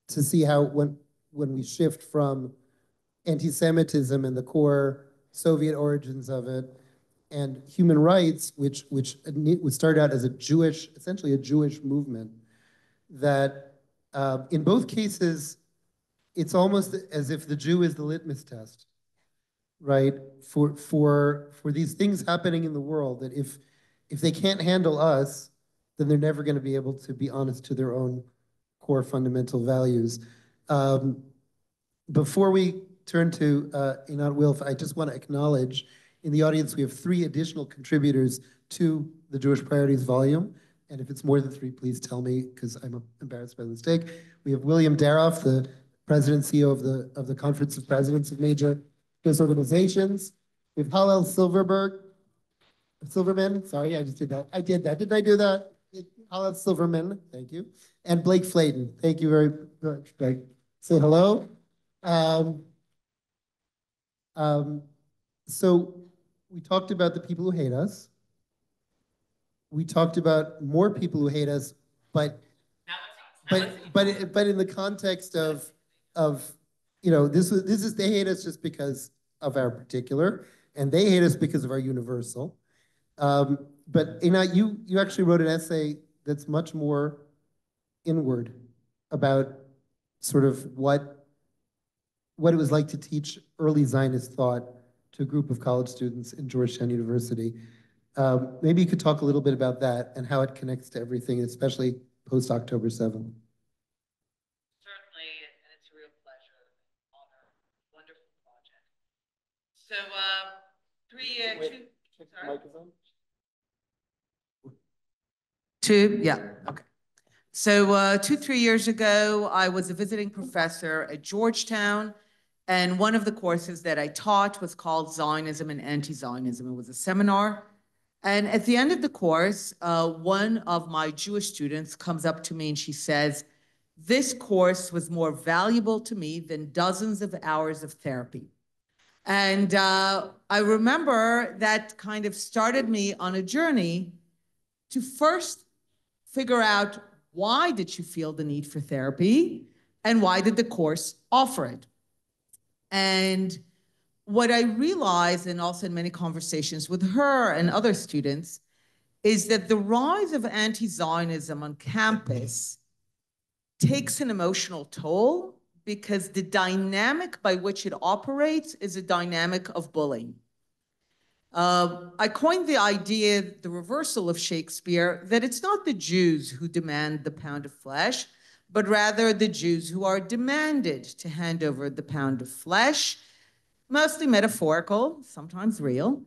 see how when we shift from anti-Semitism and the core Soviet origins of it, and human rights, which would start out as essentially a Jewish movement, that in both cases, it's almost as if the Jew is the litmus test, right? For these things happening in the world, that if they can't handle us, then they're never going to be able to be honest to their own core fundamental values. Before we turn to Einat Wilf, I just want to acknowledge in the audience we have 3 additional contributors to the Jewish Priorities volume. And if it's more than 3, please tell me, because I'm embarrassed by the mistake. We have William Daroff, the president and CEO of the Conference of Presidents of Major Jewish Organizations. We have Hillel Silverman, sorry, I just did that. I did that, didn't I do that? Hillel Silverman, thank you. And Blake Flayton, thank you very much, Blake. Say hello. So we talked about the people who hate us. We talked about more people who hate us, but in the context of you know, this is they hate us just because of our particular, and they hate us because of our universal. But Einat, you actually wrote an essay that's much more inward about sort of what it was like to teach early Zionist thought to a group of college students in Georgetown University. Maybe you could talk a little bit about that and how it connects to everything, especially post-October 7th. Certainly, and it's a real pleasure, honor, wonderful project. So, okay. So 3 years ago, I was a visiting professor at Georgetown, and one of the courses that I taught was called Zionism and Anti-Zionism. It was a seminar. And at the end of the course, one of my Jewish students comes up to me and she says, "This course was more valuable to me than dozens of hours of therapy." And I remember that kind of started me on a journey to first figure out, why did you feel the need for therapy? And why did the course offer it? And what I realized, and also in many conversations with her and other students, is that the rise of anti-Zionism on campus takes an emotional toll because the dynamic by which it operates is a dynamic of bullying. I coined the idea, the reversal of Shakespeare, that it's not the Jews who demand the pound of flesh, but rather the Jews who are demanded to hand over the pound of flesh, mostly metaphorical, sometimes real.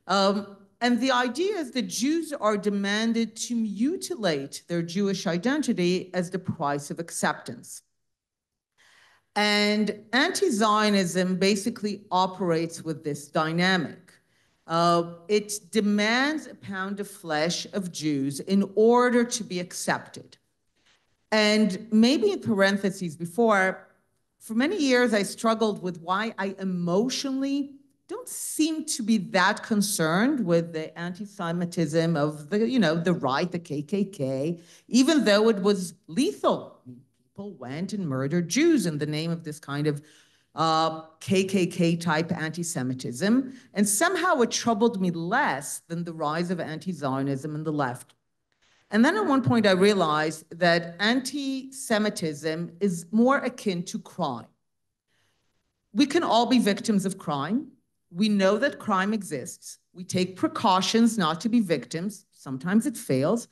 And the idea is that Jews are demanded to mutilate their Jewish identity as the price of acceptance. And anti-Zionism basically operates with this dynamic. It demands a pound of flesh of Jews in order to be accepted. And maybe in parentheses before, for many years I struggled with why I emotionally don't seem to be that concerned with the anti-Semitism of the right, the KKK, even though it was lethal. People went and murdered Jews in the name of this kind of KKK-type anti-Semitism, and somehow it troubled me less than the rise of anti-Zionism in the left. And then at one point I realized that anti-Semitism is more akin to crime. We can all be victims of crime. We know that crime exists. We take precautions not to be victims. Sometimes it fails.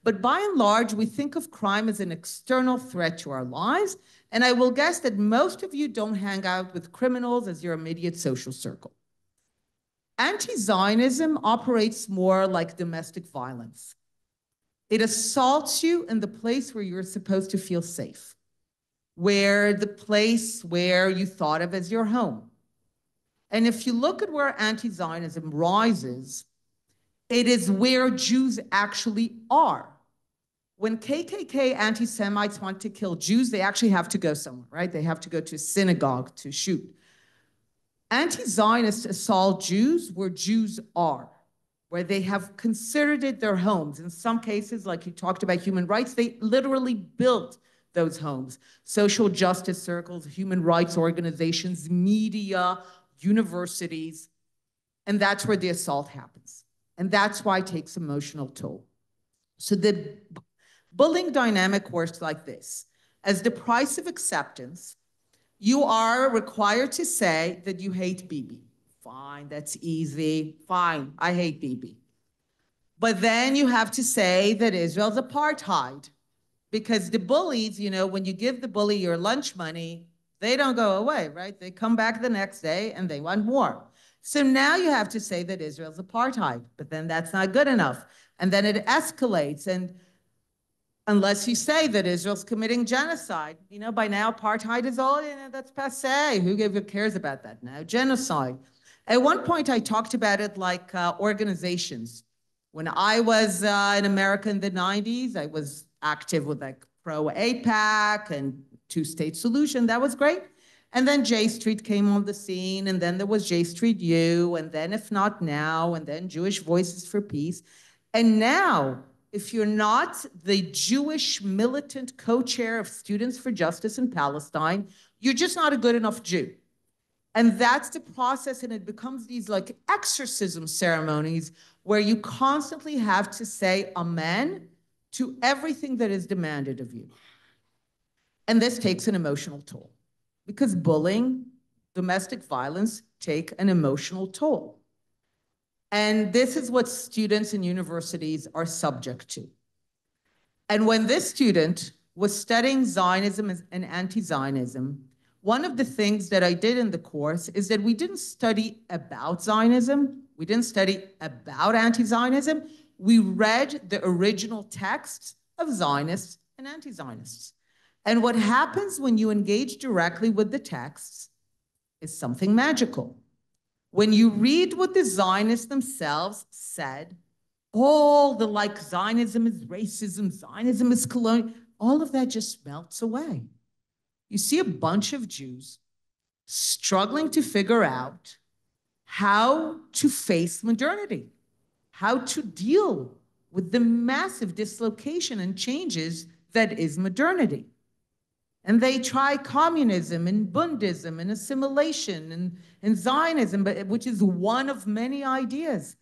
But by and large, we think of crime as an external threat to our lives. And I will guess that most of you don't hang out with criminals as your immediate social circle. Anti-Zionism operates more like domestic violence. It assaults you in the place where you're supposed to feel safe, where the place where you thought of as your home. And if you look at where anti-Zionism rises, it is where Jews actually are, when KKK anti-Semites want to kill Jews, they actually have to go somewhere, right? They have to go to a synagogue to shoot. Anti-Zionists assault Jews where Jews are, where they have considered it their homes. In some cases, like you talked about human rights, they literally built those homes. Social justice circles, human rights organizations, media, universities, and that's where the assault happens. And that's why it takes emotional toll. So the bullying dynamic works like this. As the price of acceptance, you are required to say that you hate Bibi. Fine, that's easy. Fine, I hate Bibi. But then you have to say that Israel's apartheid. Because the bullies, you know, when you give the bully your lunch money, they don't go away, right? They come back the next day and they want more. So now you have to say that Israel's apartheid, but then that's not good enough. And then it escalates. And unless you say that Israel's committing genocide, you know, by now apartheid is all, you know, that's passé. Who cares about that now? Genocide. At one point, I talked about it like organizations. When I was in America in the 90s, I was active with like pro-AIPAC and two-state solution. That was great. And then J Street came on the scene, and then there was J Street U, and then If Not Now, and then Jewish Voices for Peace. And now, if you're not the Jewish militant co-chair of Students for Justice in Palestine, you're just not a good enough Jew. And that's the process, and it becomes these like exorcism ceremonies where you constantly have to say amen to everything that is demanded of you. And this takes an emotional toll because bullying, domestic violence take an emotional toll. And this is what students in universities are subject to. And when this student was studying Zionism and anti-Zionism, one of the things that I did in the course is that we didn't study about Zionism, we didn't study about anti-Zionism, we read the original texts of Zionists and anti-Zionists. And what happens when you engage directly with the texts is something magical. When you read what the Zionists themselves said, all the like Zionism is racism, Zionism is colonial, all of that just melts away. You see a bunch of Jews struggling to figure out how to face modernity, how to deal with the massive dislocation and changes that is modernity. And they try communism and Bundism and assimilation and Zionism, which is one of many ideas.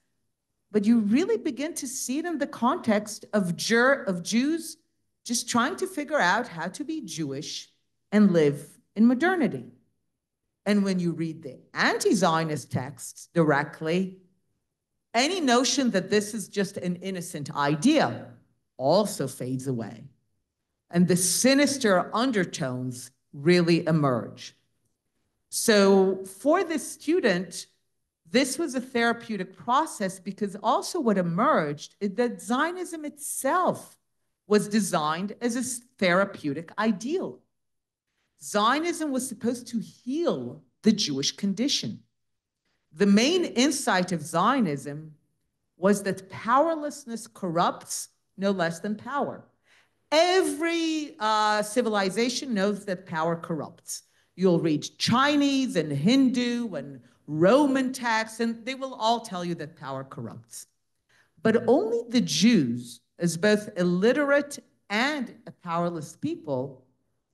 But you really begin to see it in the context of Jews just trying to figure out how to be Jewish and live in modernity. And when you read the anti-Zionist texts directly, any notion that this is just an innocent idea also fades away. And the sinister undertones really emerge. So for this student, this was a therapeutic process because also what emerged is that Zionism itself was designed as a therapeutic ideal. Zionism was supposed to heal the Jewish condition. The main insight of Zionism was that powerlessness corrupts no less than power. Every civilization knows that power corrupts. You'll read Chinese and Hindu and Roman texts, and they will all tell you that power corrupts. But only the Jews, as both illiterate and a powerless people,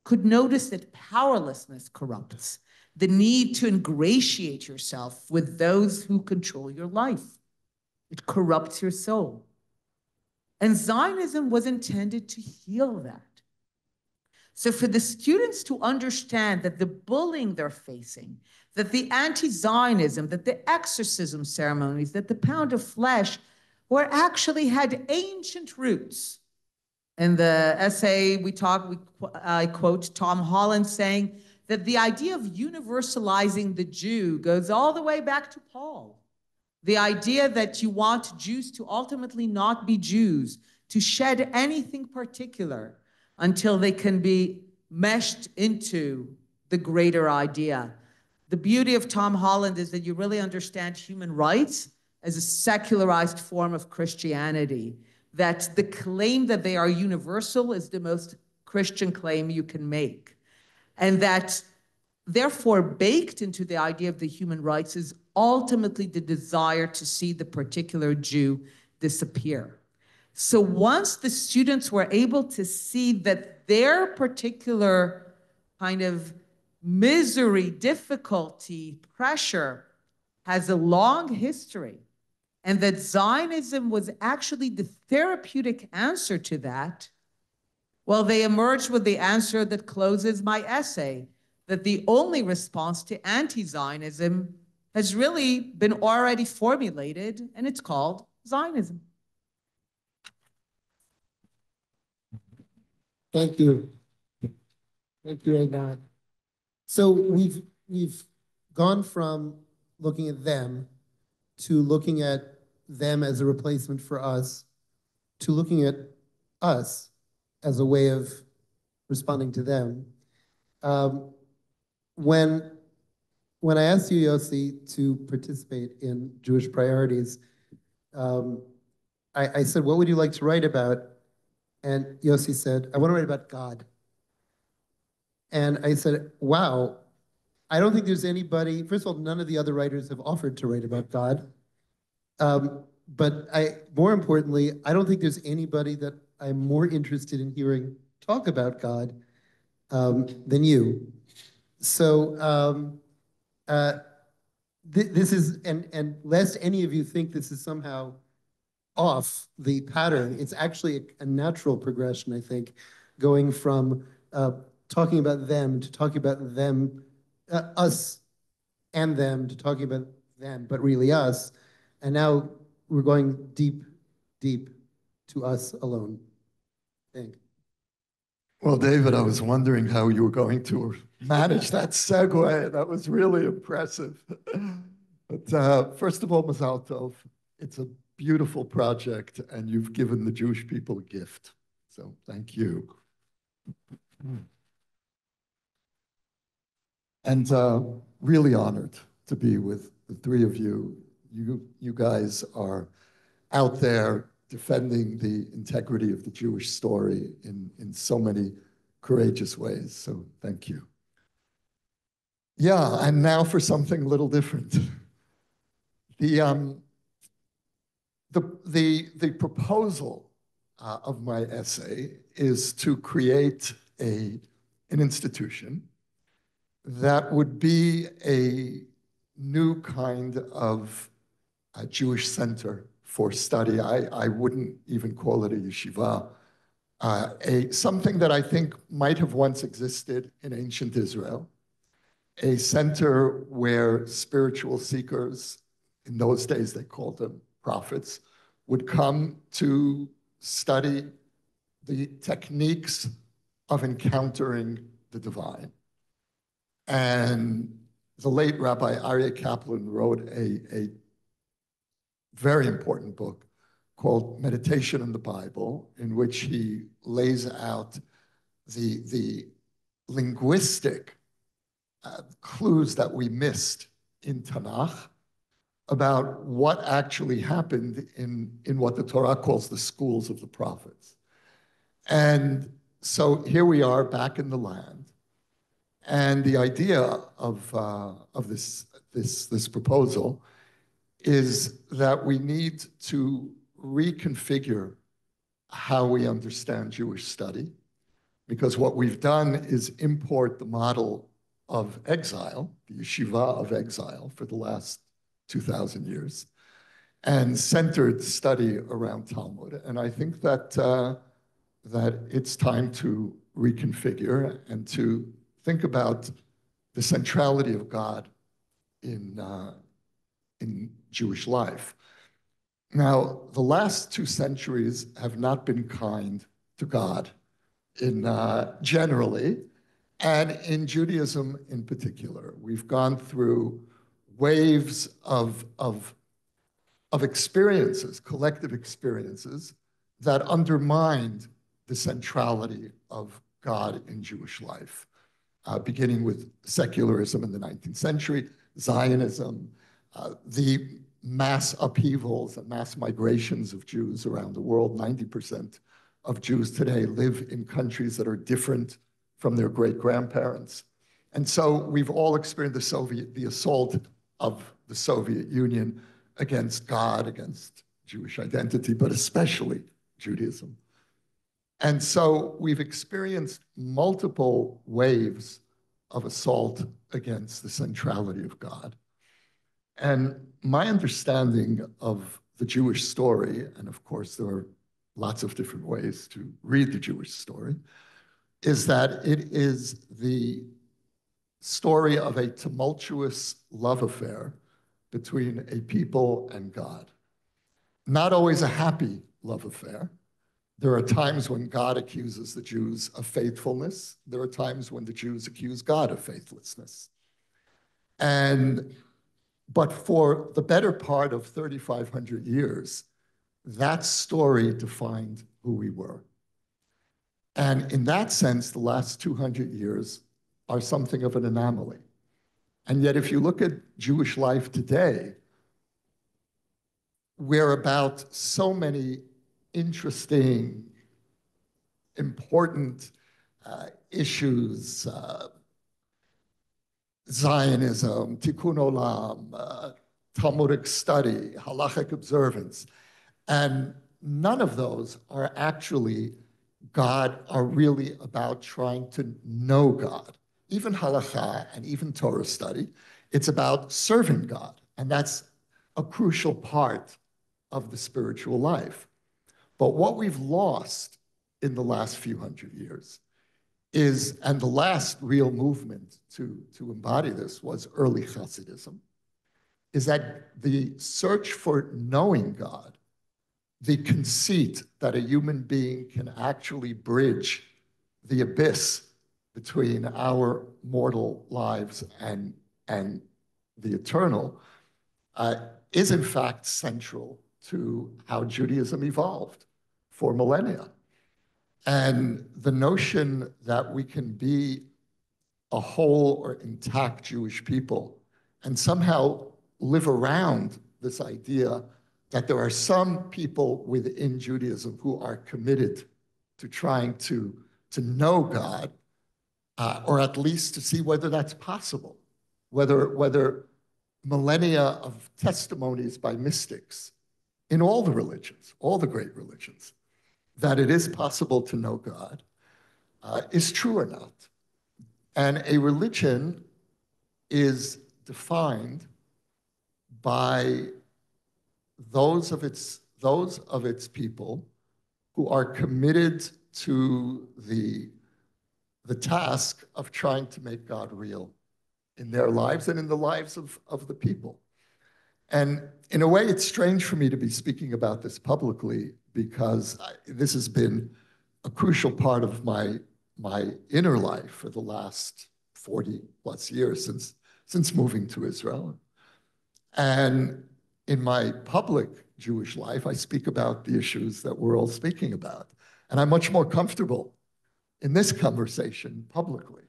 could notice that powerlessness corrupts, the need to ingratiate yourself with those who control your life. It corrupts your soul. And Zionism was intended to heal that. So for the students to understand that the bullying they're facing, that the anti-Zionism, that the exorcism ceremonies, that the pound of flesh were actually had ancient roots. In the essay I quote Tom Holland saying that the idea of universalizing the Jew goes all the way back to Paul. The idea that you want Jews to ultimately not be Jews, to shed anything particular until they can be meshed into the greater idea. The beauty of Tom Holland is that you really understand human rights as a secularized form of Christianity, that the claim that they are universal is the most Christian claim you can make. And that therefore baked into the idea of the human rights is ultimately the desire to see the particular Jew disappear. So once the students were able to see that their particular kind of misery, difficulty, pressure has a long history, and that Zionism was actually the therapeutic answer to that, well, they emerged with the answer that closes my essay, that the only response to anti-Zionism has really been already formulated, and it's called Zionism. Thank you. Thank you, Einat. So we've gone from looking at them to looking at them as a replacement for us to looking at us as a way of responding to them. When I asked you, Yossi, to participate in Jewish Priorities, I said, what would you like to write about? And Yossi said, I want to write about God. And I said, wow, I don't think there's anybody, first of all, none of the other writers have offered to write about God. But more importantly, I don't think there's anybody that I'm more interested in hearing talk about God than you. So this is, and lest any of you think this is somehow off the pattern, it's actually a natural progression, I think, going from talking about them to talking about them, us and them, to talking about them, but really us. And now we're going deep, deep to us alone. Thank you. Well, David, I was wondering how you were going to manage that segue. That was really impressive. But first of all, Mazal Tov, it's a beautiful project, and you've given the Jewish people a gift. So thank you. And really honored to be with the three of you. You guys are out there defending the integrity of the Jewish story in so many courageous ways. So thank you. Yeah, and now for something a little different. The proposal of my essay is to create an institution that would be a new kind of a Jewish center for study. I wouldn't even call it a yeshiva. Something that I think might have once existed in ancient Israel, a center where spiritual seekers, in those days they called them prophets, would come to study the techniques of encountering the divine. And the late Rabbi Aryeh Kaplan wrote a very important book called Meditation in the Bible, in which he lays out the linguistic clues that we missed in Tanakh about what actually happened in what the Torah calls the schools of the prophets. And so here we are back in the land. And the idea of this proposal is that we need to reconfigure how we understand Jewish study, because what we've done is import the model of exile, the yeshiva of exile for the last 2,000 years, and centered study around Talmud. And I think that it's time to reconfigure and to think about the centrality of God in Jewish life. Now, the last 2 centuries have not been kind to God generally, and in Judaism in particular. We've gone through waves of experiences, collective experiences, that undermined the centrality of God in Jewish life, beginning with secularism in the 19th century, Zionism, the mass upheavals and mass migrations of Jews around the world. 90% of Jews today live in countries that are different from their great-grandparents. And so we've all experienced the assault of the Soviet Union against God, against Jewish identity, but especially Judaism. And so we've experienced multiple waves of assault against the centrality of God. And my understanding of the Jewish story, and of course there are lots of different ways to read the Jewish story, is that it is the story of a tumultuous love affair between a people and God. Not always a happy love affair. There are times when God accuses the Jews of faithfulness. There are times when the Jews accuse God of faithlessness. But for the better part of 3,500 years, that story defined who we were. And in that sense, the last 200 years are something of an anomaly. And yet, if you look at Jewish life today, we're about so many interesting, important issues, Zionism, Tikkun Olam, Talmudic study, halachic observance. And none of those are really about trying to know God. Even halakha and even Torah study, it's about serving God. And that's a crucial part of the spiritual life. But what we've lost in the last few hundred years is, and the last real movement to embody this was early Hasidism, is that the search for knowing God, the conceit that a human being can actually bridge the abyss between our mortal lives and the eternal, is in fact central to how Judaism evolved for millennia. And the notion that we can be a whole or intact Jewish people and somehow live around this idea that there are some people within Judaism who are committed to trying to know God, or at least to see whether that's possible, whether millennia of testimonies by mystics in all the religions, all the great religions, that it is possible to know God, is true or not. And a religion is defined by those of its people who are committed to the task of trying to make God real in their lives and in the lives of the people. And in a way, it's strange for me to be speaking about this publicly because this has been a crucial part of my inner life for the last 40 plus years since moving to Israel. And in my public Jewish life, I speak about the issues that we're all speaking about. And I'm much more comfortable in this conversation publicly.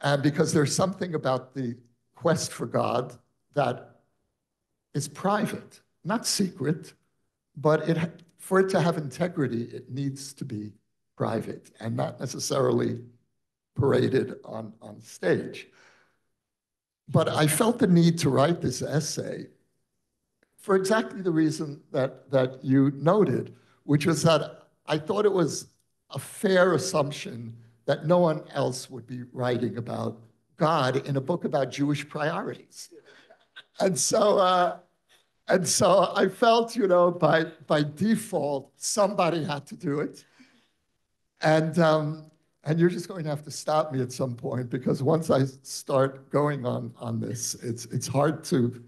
And because there's something about the quest for God that is private, not secret, but for it to have integrity, it needs to be private and not necessarily paraded on stage. But I felt the need to write this essay for exactly the reason that you noted, which was that I thought it was a fair assumption that no one else would be writing about God in a book about Jewish priorities. And so I felt, by default, somebody had to do it. And you're just going to have to stop me at some point because once I start going on this, it's hard to,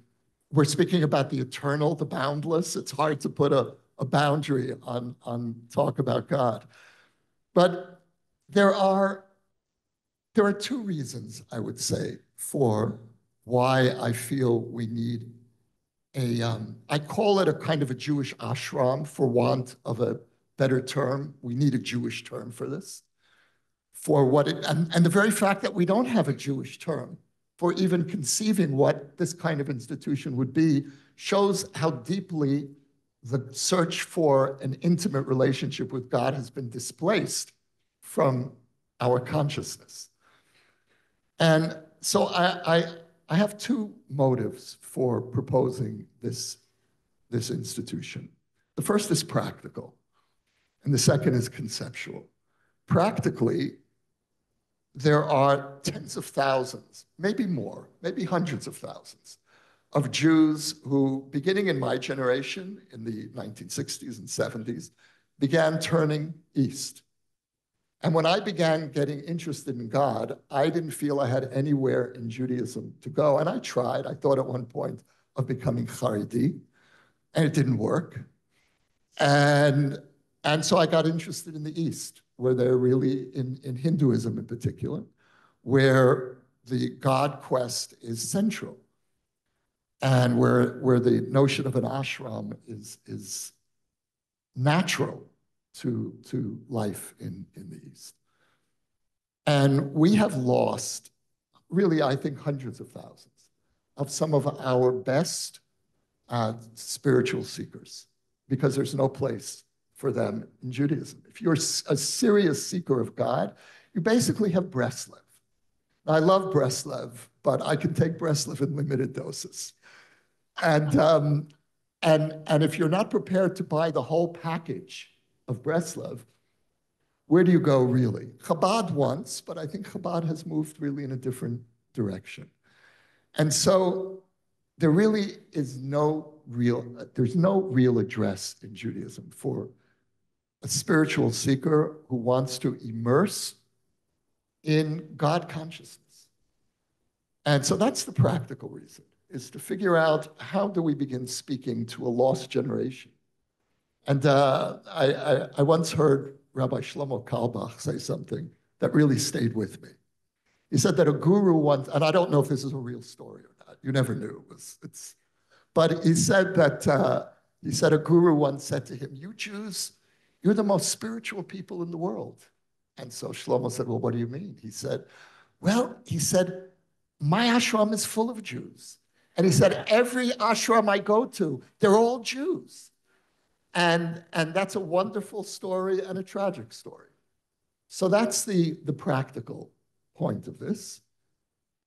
we're speaking about the eternal, the boundless. It's hard to put a boundary on talk about God. But there are two reasons, I would say, for why I feel we need I call it a kind of a Jewish ashram for want of a better term. We need a Jewish term for this. And the very fact that we don't have a Jewish term for even conceiving what this kind of institution would be shows how deeply the search for an intimate relationship with God has been displaced from our consciousness. And so I have two motives for proposing this institution. The first is practical, and the second is conceptual. Practically, there are tens of thousands, maybe more, maybe hundreds of thousands of Jews who, beginning in my generation in the 1960s and 70s, began turning east. And when I began getting interested in God, I didn't feel I had anywhere in Judaism to go. And I tried. I thought at one point of becoming Haredi, and it didn't work. And so I got interested in the East, where they're really, in Hinduism in particular, where the God quest is central, and where the notion of an ashram is natural to life in the East. And we have lost, really, I think, hundreds of thousands of some of our best spiritual seekers, because there's no place for them in Judaism. If you're a serious seeker of God, you basically have Breslev. I love Breslev, but I can take Breslev in limited doses. And if you're not prepared to buy the whole package of Breslev, where do you go really? Chabad once, but I think Chabad has moved really in a different direction. And so there really is there's no real address in Judaism for a spiritual seeker who wants to immerse in God consciousness. And so that's the practical reason, is to figure out how do we begin speaking to a lost generation. And I once heard Rabbi Shlomo Carlebach say something that really stayed with me. He said that a guru once, and I don't know if this is a real story or not, you never knew. But he said that, a guru once said to him, "You Jews, you're the most spiritual people in the world." And so Shlomo said, "Well, what do you mean?" He said, "My ashram is full of Jews." And he said, "Every ashram I go to, they're all Jews." And that's a wonderful story and a tragic story. So that's the practical point of this.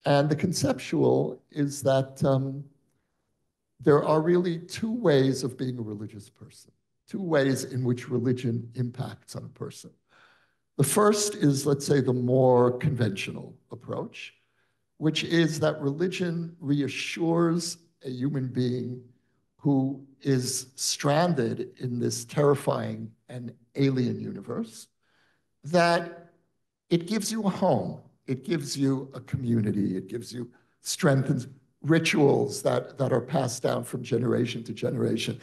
And the conceptual is that there are really two ways of being a religious person, two ways in which religion impacts on a person. The first is, let's say, the more conventional approach, which is that religion reassures a human being who is stranded in this terrifying and alien universe, that it gives you a home, it gives you a community, it gives you strengthens rituals that are passed down from generation to generation.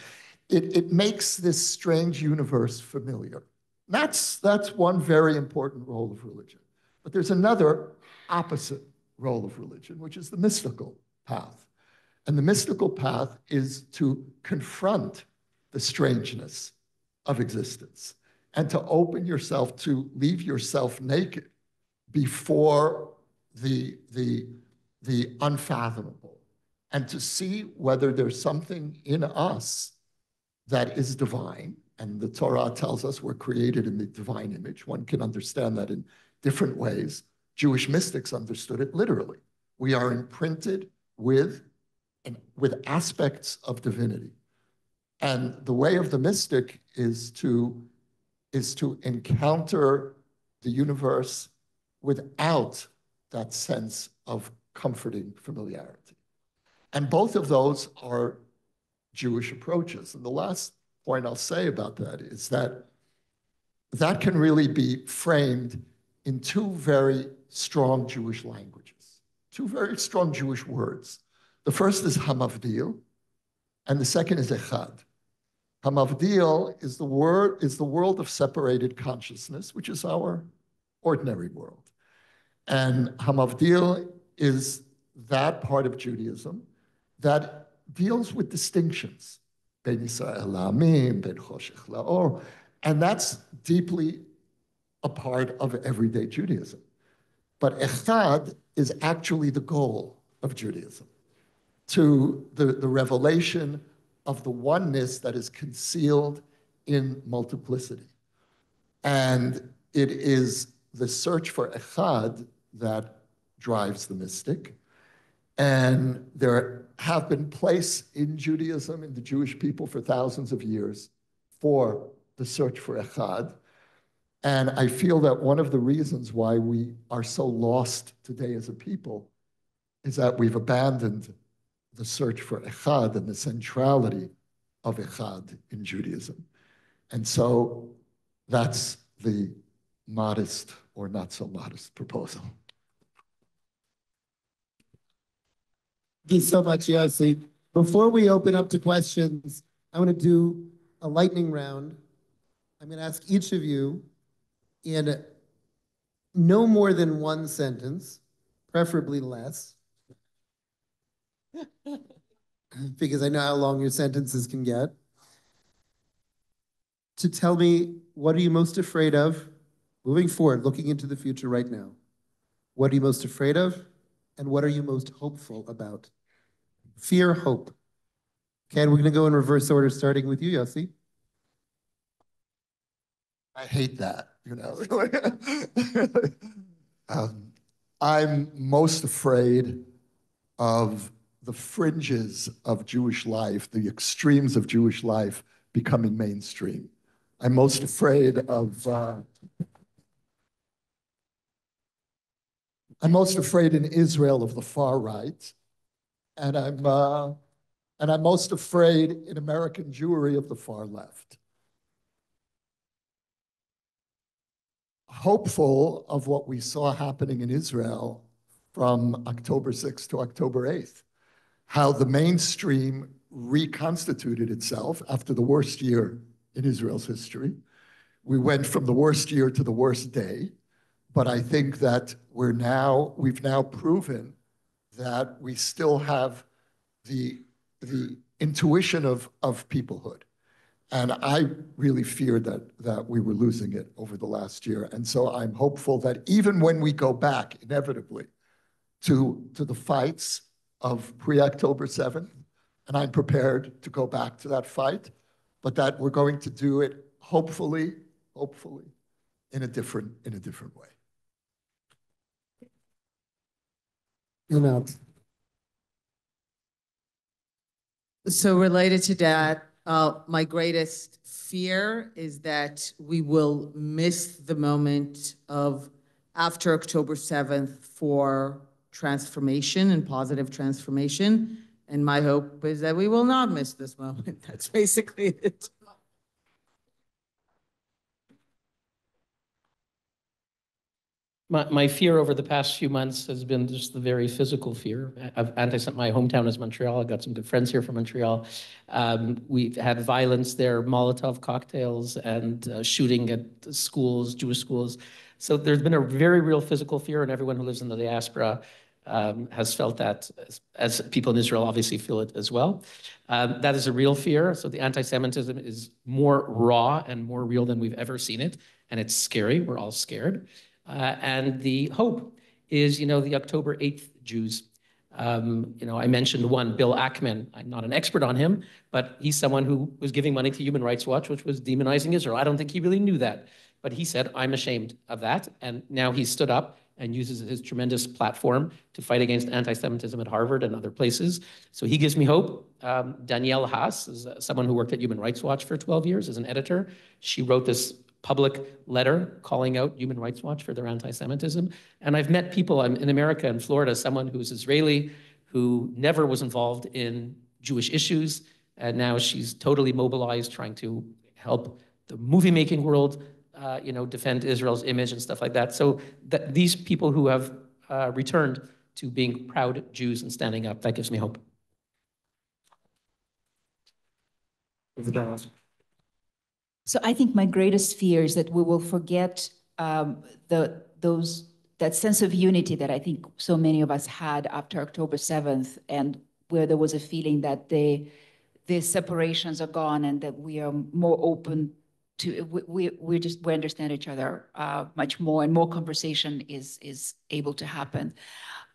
It makes this strange universe familiar. That's one very important role of religion. But there's another opposite role of religion, which is the mystical path. And the mystical path is to confront the strangeness of existence and to open yourself, to leave yourself naked before the unfathomable, and to see whether there's something in us that is divine. And the Torah tells us we're created in the divine image. One can understand that in different ways. Jewish mystics understood it literally. We are imprinted with aspects of divinity. And the way of the mystic is to encounter the universe without that sense of comforting familiarity. And both of those are Jewish approaches. And the last point I'll say about that is that that can really be framed in two very strong Jewish languages, two very strong Jewish words. The first is Hamavdil, and the second is Echad. Hamavdil is the world of separated consciousness, which is our ordinary world. And Hamavdil is that part of Judaism that deals with distinctions. Ben Yisrael la'amim, ben choshech la'or, and that's deeply a part of everyday Judaism. But Echad is actually the goal of Judaism, to the revelation of the oneness that is concealed in multiplicity. And it is the search for echad that drives the mystic. And there have been places in Judaism, in the Jewish people for thousands of years, for the search for echad. And I feel that one of the reasons why we are so lost today as a people is that we've abandoned the search for echad and the centrality of echad in Judaism. And so that's the modest or not so modest proposal. Thank you so much, Yossi. Before we open up to questions, I want to do a lightning round. I'm going to ask each of you in no more than one sentence, preferably less, because I know how long your sentences can get, to tell me, what are you most afraid of moving forward, looking into the future right now? What are you most afraid of? And what are you most hopeful about? Fear, hope. Okay, and we're going to go in reverse order, starting with you, Yossi. I hate that, I'm most afraid of the fringes of Jewish life, the extremes of Jewish life becoming mainstream. I'm most afraid of, I'm most afraid in Israel of the far right, and I'm most afraid in American Jewry of the far left. Hopeful of what we saw happening in Israel from October 6th to October 8th, how the mainstream reconstituted itself after the worst year in Israel's history. We went from the worst year to the worst day, but I think that we've now proven that we still have the intuition of peoplehood. And I really feared that we were losing it over the last year. And so I'm hopeful that even when we go back, inevitably, to the fights of pre-October 7th, and I'm prepared to go back to that fight, but that we're going to do it, hopefully, in a different way. So related to that, my greatest fear is that we will miss the moment of after October 7th for transformation and positive transformation. And my hope is that we will not miss this moment. That's basically it. My fear over the past few months has been just the very physical fear of anti-Semitism. My hometown is Montreal. I've got some good friends here from Montreal. We've had violence there, Molotov cocktails and shooting at schools, Jewish schools. So there's been a very real physical fear, and everyone who lives in the diaspora has felt that, as people in Israel obviously feel it as well. That is a real fear. So the anti-Semitism is more raw and more real than we've ever seen it, and it's scary. We're all scared. And the hope is, the October 8th Jews. I mentioned one, Bill Ackman. I'm not an expert on him, but he's someone who was giving money to Human Rights Watch, which was demonizing Israel. I don't think he really knew that, but he said, I'm ashamed of that. And now he stood up and uses his tremendous platform to fight against anti-Semitism at Harvard and other places. So he gives me hope. Danielle Haas is someone who worked at Human Rights Watch for 12 years as an editor. She wrote this public letter calling out Human Rights Watch for their anti-Semitism. And I've met people in America and Florida, someone who's Israeli, who never was involved in Jewish issues, and now she's totally mobilized, trying to help the movie-making world, defend Israel's image and stuff like that. So these people who have returned to being proud Jews and standing up, that gives me hope. So I think my greatest fear is that we will forget that sense of unity that I think so many of us had after October 7th, and where there was a feeling that the separations are gone and that we are more open we understand each other much more, and more conversation is able to happen.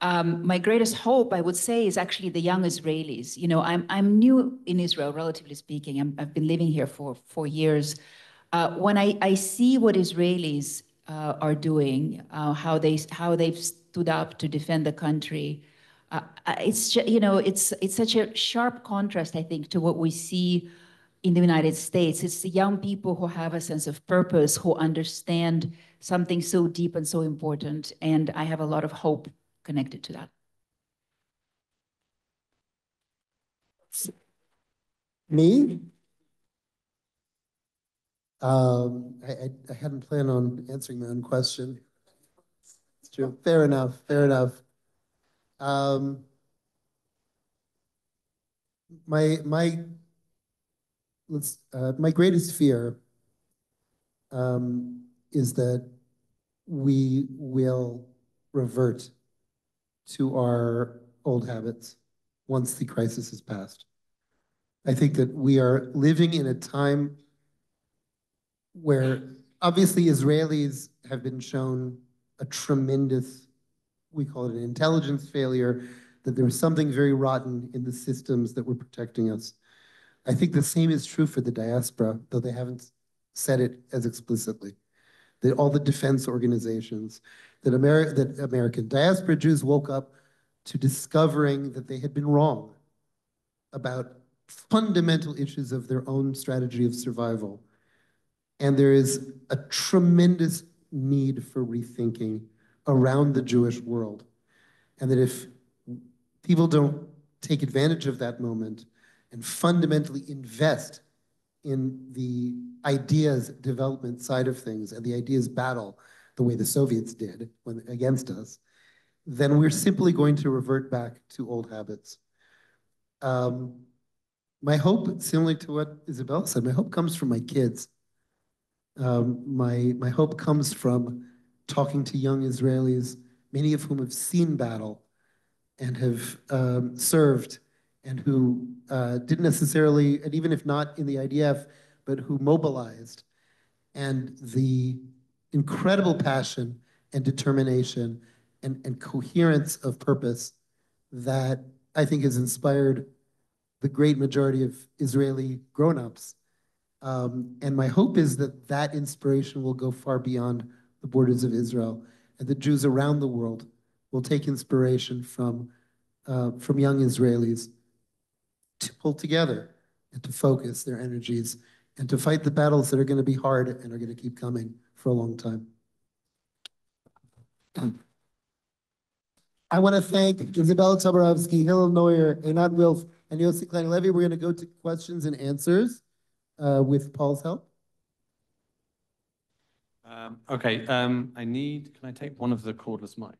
My greatest hope, I would say, is actually the young Israelis. You know, I'm new in Israel, relatively speaking. I've been living here for 4 years. When I see what Israelis are doing, how they've stood up to defend the country, it's such a sharp contrast, I think, to what we see in the United States. It's the young people who have a sense of purpose, who understand something so deep and so important, and I have a lot of hope connected to that. Me? I hadn't planned on answering my own question. It's true. Fair enough. Fair enough. My greatest fear is that we will revert to our old habits once the crisis is past. I think that we are living in a time where obviously Israelis have been shown a tremendous, we call it an intelligence failure, that there was something very rotten in the systems that were protecting us. I think the same is true for the diaspora, though they haven't said it as explicitly. That all the defense organizations, that American diaspora Jews woke up to discovering that they had been wrong about fundamental issues of their own strategy of survival. And there is a tremendous need for rethinking around the Jewish world. And that if people don't take advantage of that moment and fundamentally invest in the ideas development side of things and the ideas battle the way the Soviets did against us, then we're simply going to revert back to old habits. My hope, similar to what Izabella said, my hope comes from my kids. My hope comes from talking to young Israelis, many of whom have seen battle and have served, and who didn't necessarily, and even if not in the IDF, but who mobilized, and the incredible passion and determination and coherence of purpose that I think has inspired the great majority of Israeli grown-ups. And my hope is that that inspiration will go far beyond the borders of Israel, and that Jews around the world will take inspiration from young Israelis to pull together and to focus their energies and to fight the battles that are going to be hard and are going to keep coming for a long time. I want to thank Izabella Tabarovsky, Hillel Neuer, Einat Wilf, and Yossi Klein Halevi. We're going to go to questions and answers with Paul's help. Okay, can I take one of the cordless mics?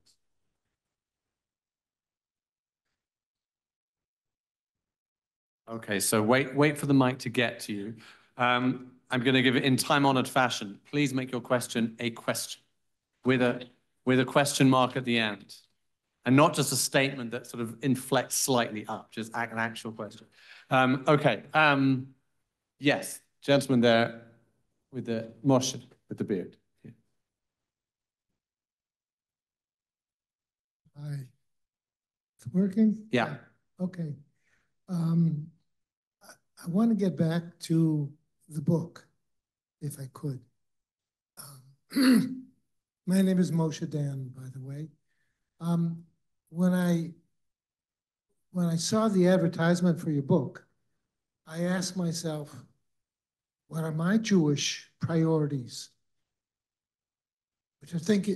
Okay, so wait for the mic to get to you. I'm going to give it in time-honored fashion. Please make your question a question with a question mark at the end, and not just a statement that sort of inflects slightly up, just an actual question. Okay, yes, gentleman there with the Moshe, with the beard. Yeah. Hi, it's working? Yeah. Okay. I want to get back to the book, if I could. My name is Moshe Dan, by the way. When I saw the advertisement for your book, I asked myself, what are my Jewish priorities? Which I think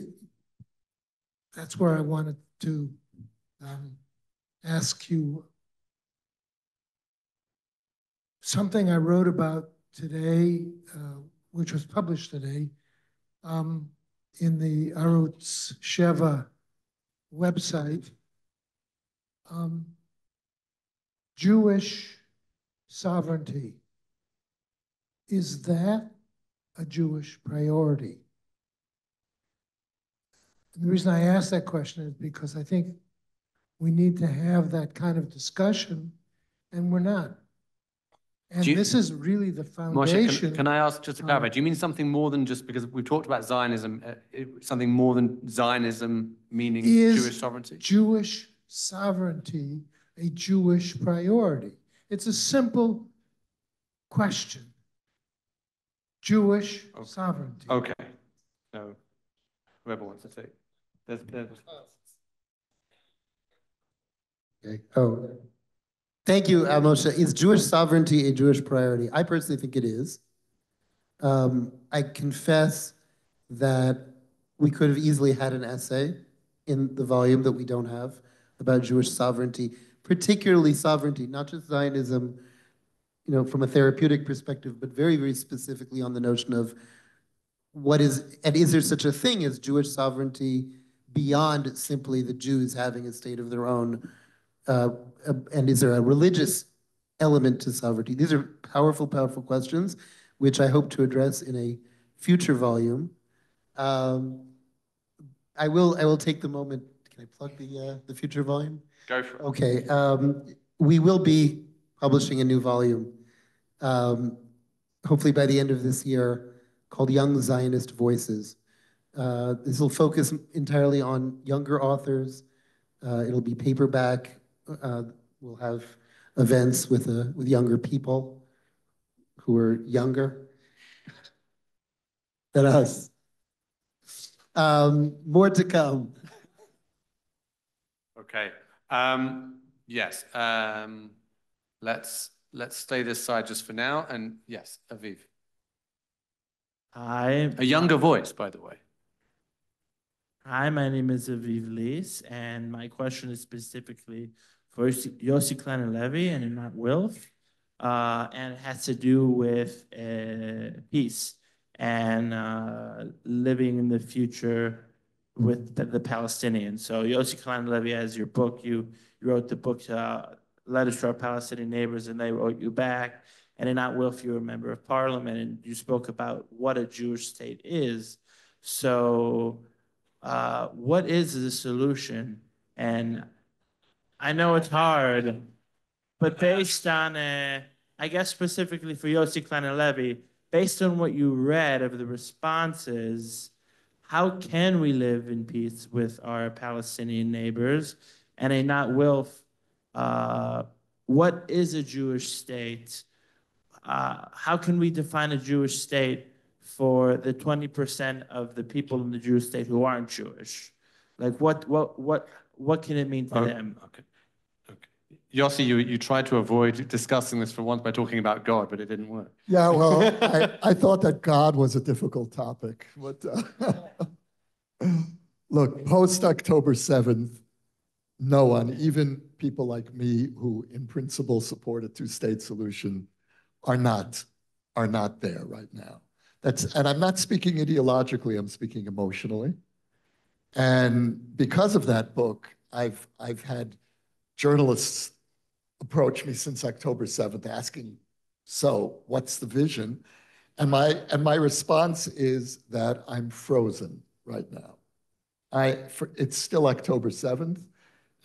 that's where I wanted to ask you something I wrote about today, which was published today, in the Arutz Sheva website. Jewish sovereignty. Is that a Jewish priority? And the reason I ask that question is because I think we need to have that kind of discussion, and we're not. And this is really the Moshe, foundation. can I ask, just to clarify, do you mean something more than just, because we've talked about Zionism, something more than Zionism meaning Jewish sovereignty? Jewish sovereignty a Jewish priority? It's a simple question. Jewish sovereignty. Okay. So, whoever wants to take. Okay. Oh, thank you, Moshe. Is Jewish sovereignty a Jewish priority? I personally think it is. I confess that we could have easily had an essay in the volume that we don't have about Jewish sovereignty, particularly sovereignty, not just Zionism, you know, from a therapeutic perspective, but very, very specifically on the notion of what is, and is there such a thing as Jewish sovereignty beyond simply the Jews having a state of their own? And is there a religious element to sovereignty? These are powerful, powerful questions, which I hope to address in a future volume. I will take the moment. Can I plug the future volume? Go for it. Okay. We will be publishing a new volume, hopefully by the end of this year, called Young Zionist Voices. This will focus entirely on younger authors. It'll be paperback. We'll have events with younger people who are younger than us. More to come. Okay. Yes. Let's stay this side just for now. And yes, Aviv. Hi. A younger voice, by the way. Hi, my name is Aviv Lees, and my question is specifically for Yossi Klein Halevi and Einat Wilf, and it has to do with peace and living in the future with the Palestinians. So Yossi Klein Halevi, as your book, you wrote the book Letters to Our Palestinian Neighbors, and they wrote you back. And Einat Wilf, you were a member of parliament, and you spoke about what a Jewish state is. So what is the solution? And I know it's hard, but based on, I guess specifically for Yossi Klein Halevi, based on what you read of the responses, how can we live in peace with our Palestinian neighbors? And Einat Wilf, what is a Jewish state? How can we define a Jewish state for the 20% of the people in the Jewish state who aren't Jewish? Like, what can it mean to them? Okay. Yossi, you tried to avoid discussing this for once by talking about God, but it didn't work. Yeah, well, I thought that God was a difficult topic. But look, post-October 7th, no one, even people like me who in principle support a two-state solution, are not there right now. And I'm not speaking ideologically, I'm speaking emotionally. And because of that book, I've had journalists approach me since October 7th asking, so what's the vision? And my response is that I'm frozen right now. It's still October 7th.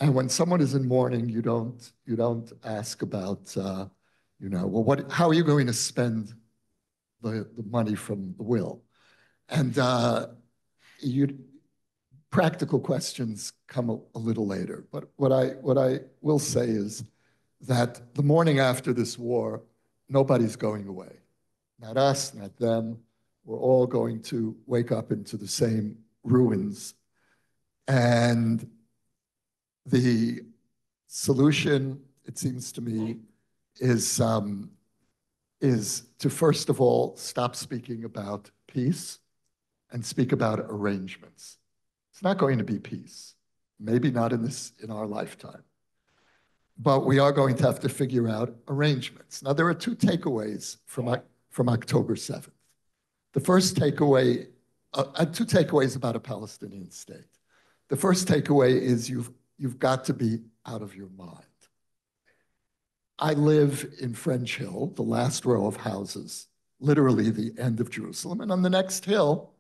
And when someone is in mourning, you don't ask about, well, how are you going to spend the money from the will? And practical questions come a little later. But what I will say is that the morning after this war, nobody's going away. Not us, not them. We're all going to wake up into the same ruins. And the solution, it seems to me, is to first of all stop speaking about peace and speak about arrangements. It's not going to be peace, maybe not in our lifetime, but we are going to have to figure out arrangements. Now, there are two takeaways from October 7th. The first takeaway, two takeaways about a Palestinian state. The first takeaway is you've got to be out of your mind. I live in French Hill, the last row of houses, literally the end of Jerusalem. And on the next hill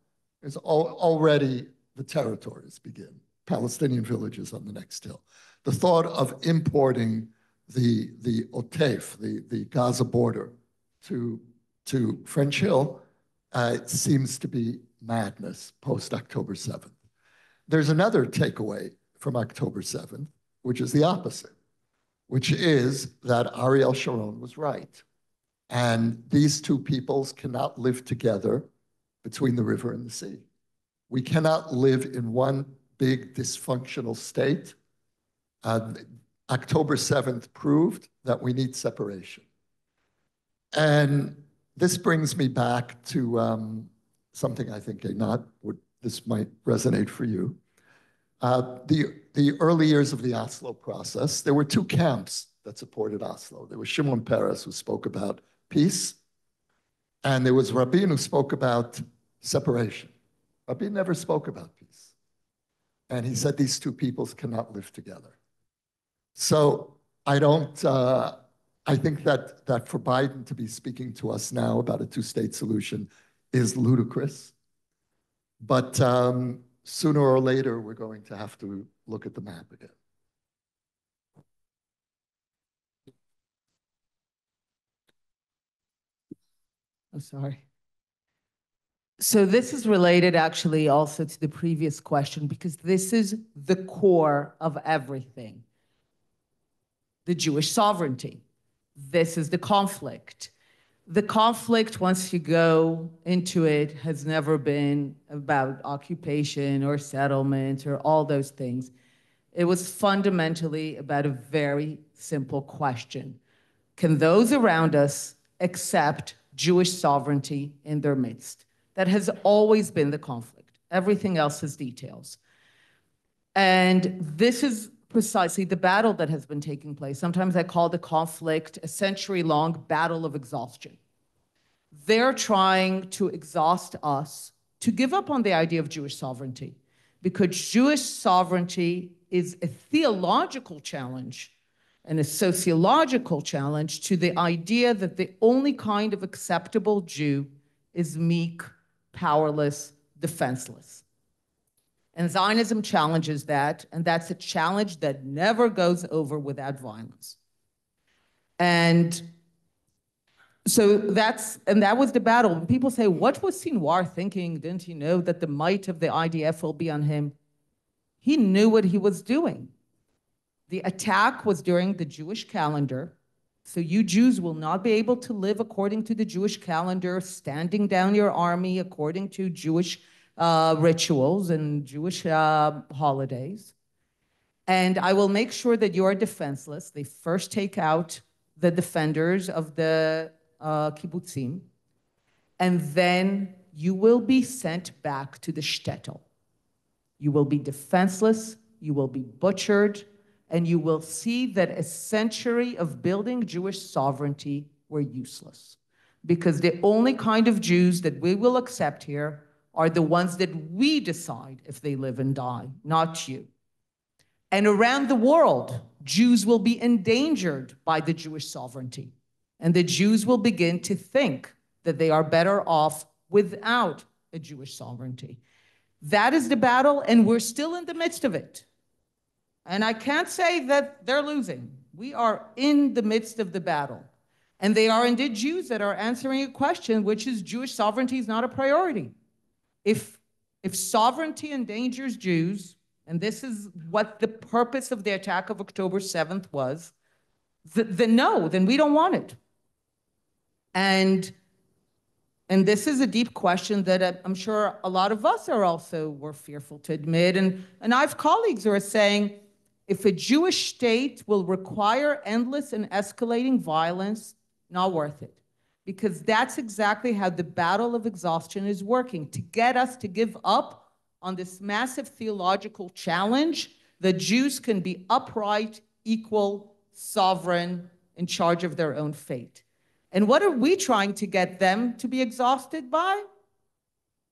is already the territories begin, Palestinian villages on the next hill. The thought of importing the Otef, the Gaza border, to French Hill, seems to be madness post-October 7th. There's another takeaway from October 7th, which is the opposite, which is that Ariel Sharon was right. And these two peoples cannot live together between the river and the sea. We cannot live in one big dysfunctional state. October 7th proved that we need separation. And this brings me back to something I think, Einat, this might resonate for you. The early years of the Oslo process, there were two camps that supported Oslo. There was Shimon Peres, who spoke about peace, and there was Rabin, who spoke about separation. Rabin never spoke about peace. And he said these two peoples cannot live together. So I think that for Biden to be speaking to us now about a two-state solution is ludicrous. But sooner or later, we're going to have to look at the map again. I'm sorry. So this is related actually also to the previous question, because this is the core of everything. The Jewish sovereignty. This is the conflict. The conflict, once you go into it, has never been about occupation or settlement or all those things. It was fundamentally about a very simple question. Can those around us accept Jewish sovereignty in their midst? That has always been the conflict. Everything else is details. And this is precisely the battle that has been taking place. Sometimes I call the conflict a century-long battle of exhaustion. They're trying to exhaust us to give up on the idea of Jewish sovereignty, because Jewish sovereignty is a theological challenge and a sociological challenge to the idea that the only kind of acceptable Jew is meek, powerless, defenseless. And Zionism challenges that, and that's a challenge that never goes over without violence. And so that was the battle. When people say, what was Sinwar thinking? Didn't he know that the might of the IDF will be on him? He knew what he was doing. The attack was during the Jewish calendar. So you Jews will not be able to live according to the Jewish calendar, standing down your army according to Jewish rituals and Jewish holidays. And I will make sure that you are defenseless. They first take out the defenders of the kibbutzim, and then you will be sent back to the shtetl. You will be defenseless, you will be butchered, and you will see that a century of building Jewish sovereignty were useless. Because the only kind of Jews that we will accept here are the ones that we decide if they live and die, not you. And around the world, Jews will be endangered by the Jewish sovereignty. And the Jews will begin to think that they are better off without a Jewish sovereignty. That is the battle, and we're still in the midst of it. And I can't say that they're losing. We are in the midst of the battle. And they are indeed Jews that are answering a question, which is Jewish sovereignty is not a priority. If sovereignty endangers Jews, and this is what the purpose of the attack of October 7th was, then no, then we don't want it. And this is a deep question that I'm sure a lot of us were fearful to admit. And I have colleagues who are saying, if a Jewish state will require endless and escalating violence, not worth it. Because that's exactly how the battle of exhaustion is working, to get us to give up on this massive theological challenge that Jews can be upright, equal, sovereign, in charge of their own fate. And what are we trying to get them to be exhausted by?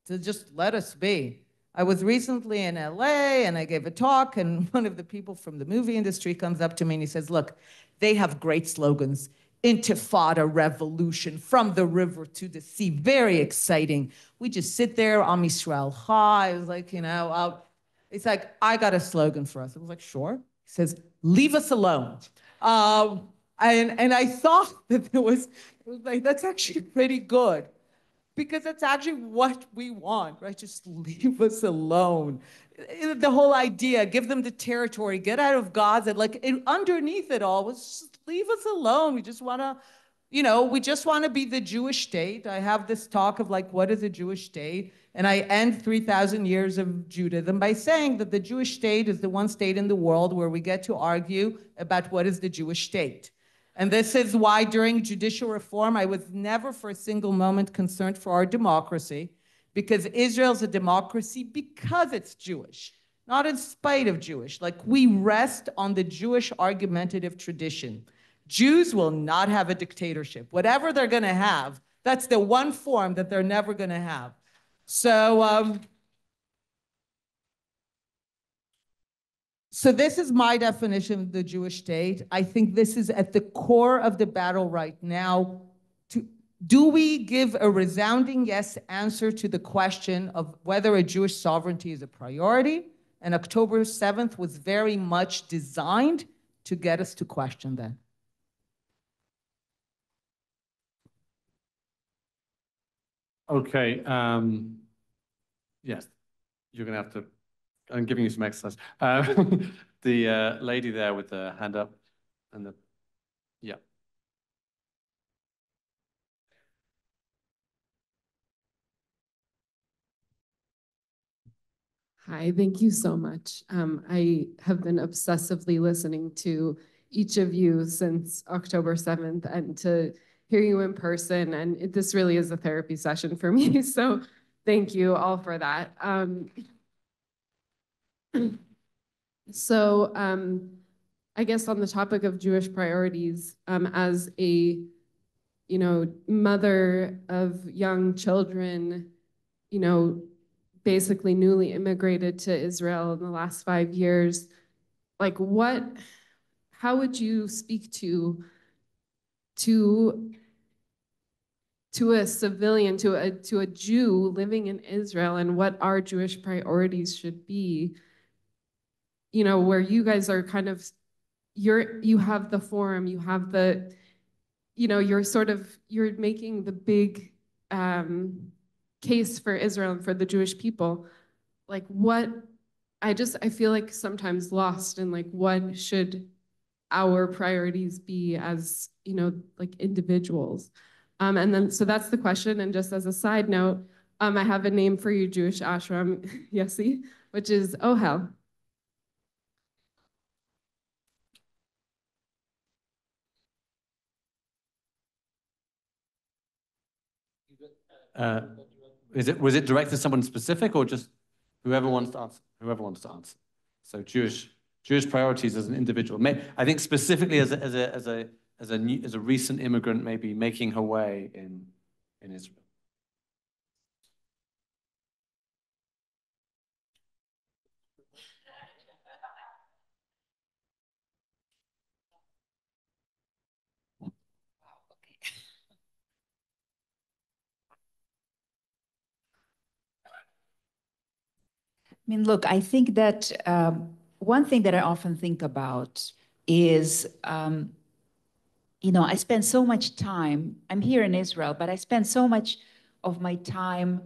To just let us be. I was recently in LA and I gave a talk, and one of the people from the movie industry comes up to me and he says, look, they have great slogans. Intifada revolution, from the river to the sea, very exciting. We just sit there, Am Yisrael Chai. I was like, it's like, I got a slogan for us. I was like, sure. He says, leave us alone. And I thought that it was like, that's actually pretty good. Because that's actually what we want, right? Just leave us alone. The whole idea, give them the territory, get out of Gaza. Like underneath it all was just leave us alone. We just want to, we just want to be the Jewish state. I have this talk of like, what is a Jewish state? And I end 3,000 years of Judaism by saying that the Jewish state is the one state in the world where we get to argue about what is the Jewish state. And this is why during judicial reform, I was never for a single moment concerned for our democracy, because Israel's a democracy because it's Jewish, not in spite of Jewish. Like we rest on the Jewish argumentative tradition. Jews will not have a dictatorship. Whatever they're gonna have, that's the one form that they're never gonna have. So this is my definition of the Jewish state. I think this is at the core of the battle right now. Do we give a resounding yes answer to the question of whether a Jewish sovereignty is a priority? And October 7th was very much designed to get us to question that. Okay. Yes, you're going to have to. I'm giving you some exercise. The lady there with the hand up and yeah. Hi, thank you so much. I have been obsessively listening to each of you since October 7th, and to hear you in person, and this really is a therapy session for me, so thank you all for that. I guess on the topic of Jewish priorities, as a mother of young children, basically newly immigrated to Israel in the last 5 years, like how would you speak to a civilian, to a Jew living in Israel, and what our Jewish priorities should be, where you guys are kind of, you have the forum, you have the, you're making the big case for Israel and for the Jewish people. Like I feel like sometimes lost in like, what should our priorities be as, like individuals? And then, so that's the question. And just as a side note, I have a name for your Jewish ashram, Yossi, which is Ohel. Was it directed to someone specific, or just whoever wants to answer? Whoever wants to answer. So Jewish priorities as an individual. I think specifically as a recent immigrant, maybe making her way in Israel. I mean, look, I think that one thing that I often think about is, I spend so much time, I'm here in Israel, but I spend so much of my time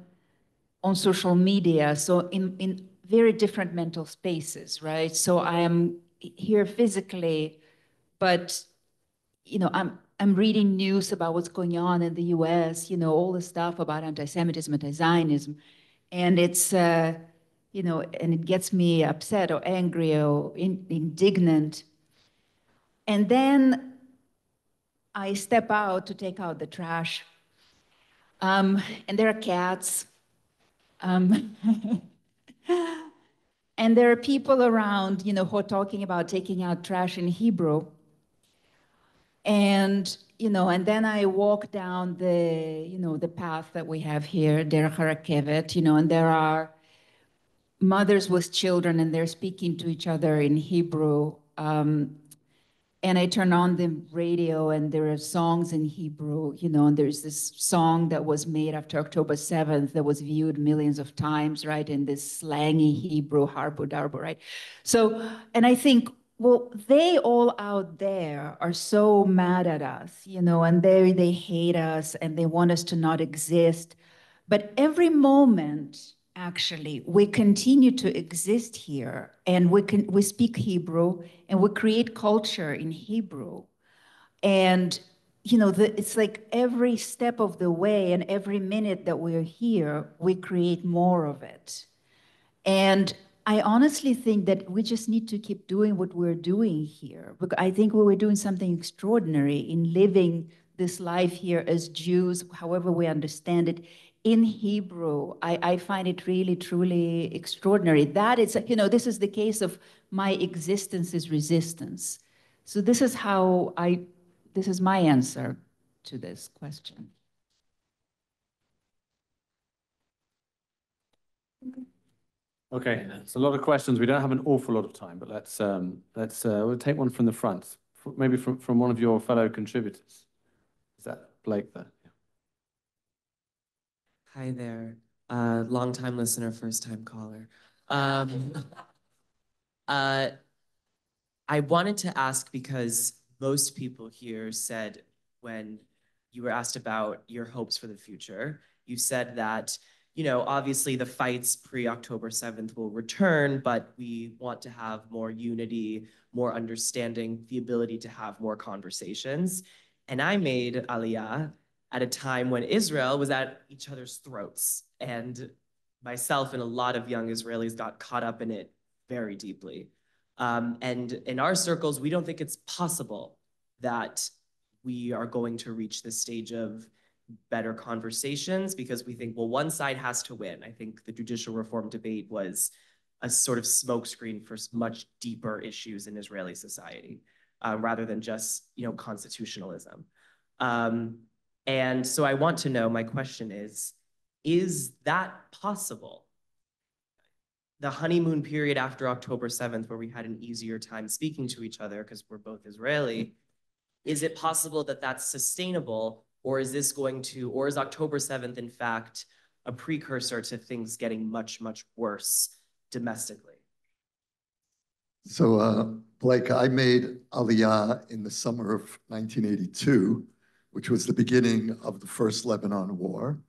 on social media, so in very different mental spaces, right? So I am here physically, but, I'm reading news about what's going on in the US, all the stuff about anti-Semitism, anti-Zionism, and it's, and it gets me upset or angry or indignant. And then I step out to take out the trash. And there are cats. And there are people around, who are talking about taking out trash in Hebrew. And, and then I walk down the path that we have here, Derech HaRakevet, and there are mothers with children, and they're speaking to each other in Hebrew. And I turn on the radio, and there are songs in Hebrew, and there's this song that was made after October 7th that was viewed millions of times, right, in this slangy Hebrew, harbu darbu, right? So, and I think, Well, they all out there are so mad at us, and they hate us and they want us to not exist. But every moment, actually, we continue to exist here, and we speak Hebrew and we create culture in Hebrew. And it's like every step of the way and every minute that we're here, we create more of it. And I honestly think that we just need to keep doing what we're doing here. Because I think we were doing something extraordinary in living this life here as Jews, however we understand it, in Hebrew. I find it really, truly extraordinary. That is, this is the case of my existence is resistance. So this is my answer to this question. Okay, it's a lot of questions. We don't have an awful lot of time, but we'll take one from the front, maybe from one of your fellow contributors. Is that Blake there? Yeah. Hi there, long-time listener, first-time caller. I wanted to ask because most people here said when you were asked about your hopes for the future, you said that obviously the fights pre-October 7th will return, but we want to have more unity, more understanding, the ability to have more conversations. And I made Aliyah at a time when Israel was at each other's throats. And myself and a lot of young Israelis got caught up in it very deeply. And in our circles, we don't think it's possible that we are going to reach this stage of better conversations because we think, well, one side has to win. I think the judicial reform debate was a sort of smokescreen for much deeper issues in Israeli society, rather than just, constitutionalism. And so I want to know, my question is that possible? The honeymoon period after October 7th, where we had an easier time speaking to each other because we're both Israeli, is it possible that that's sustainable? Or is October 7th, in fact, a precursor to things getting much, much worse domestically? So, Blake, I made Aliyah in the summer of 1982, which was the beginning of the first Lebanon War,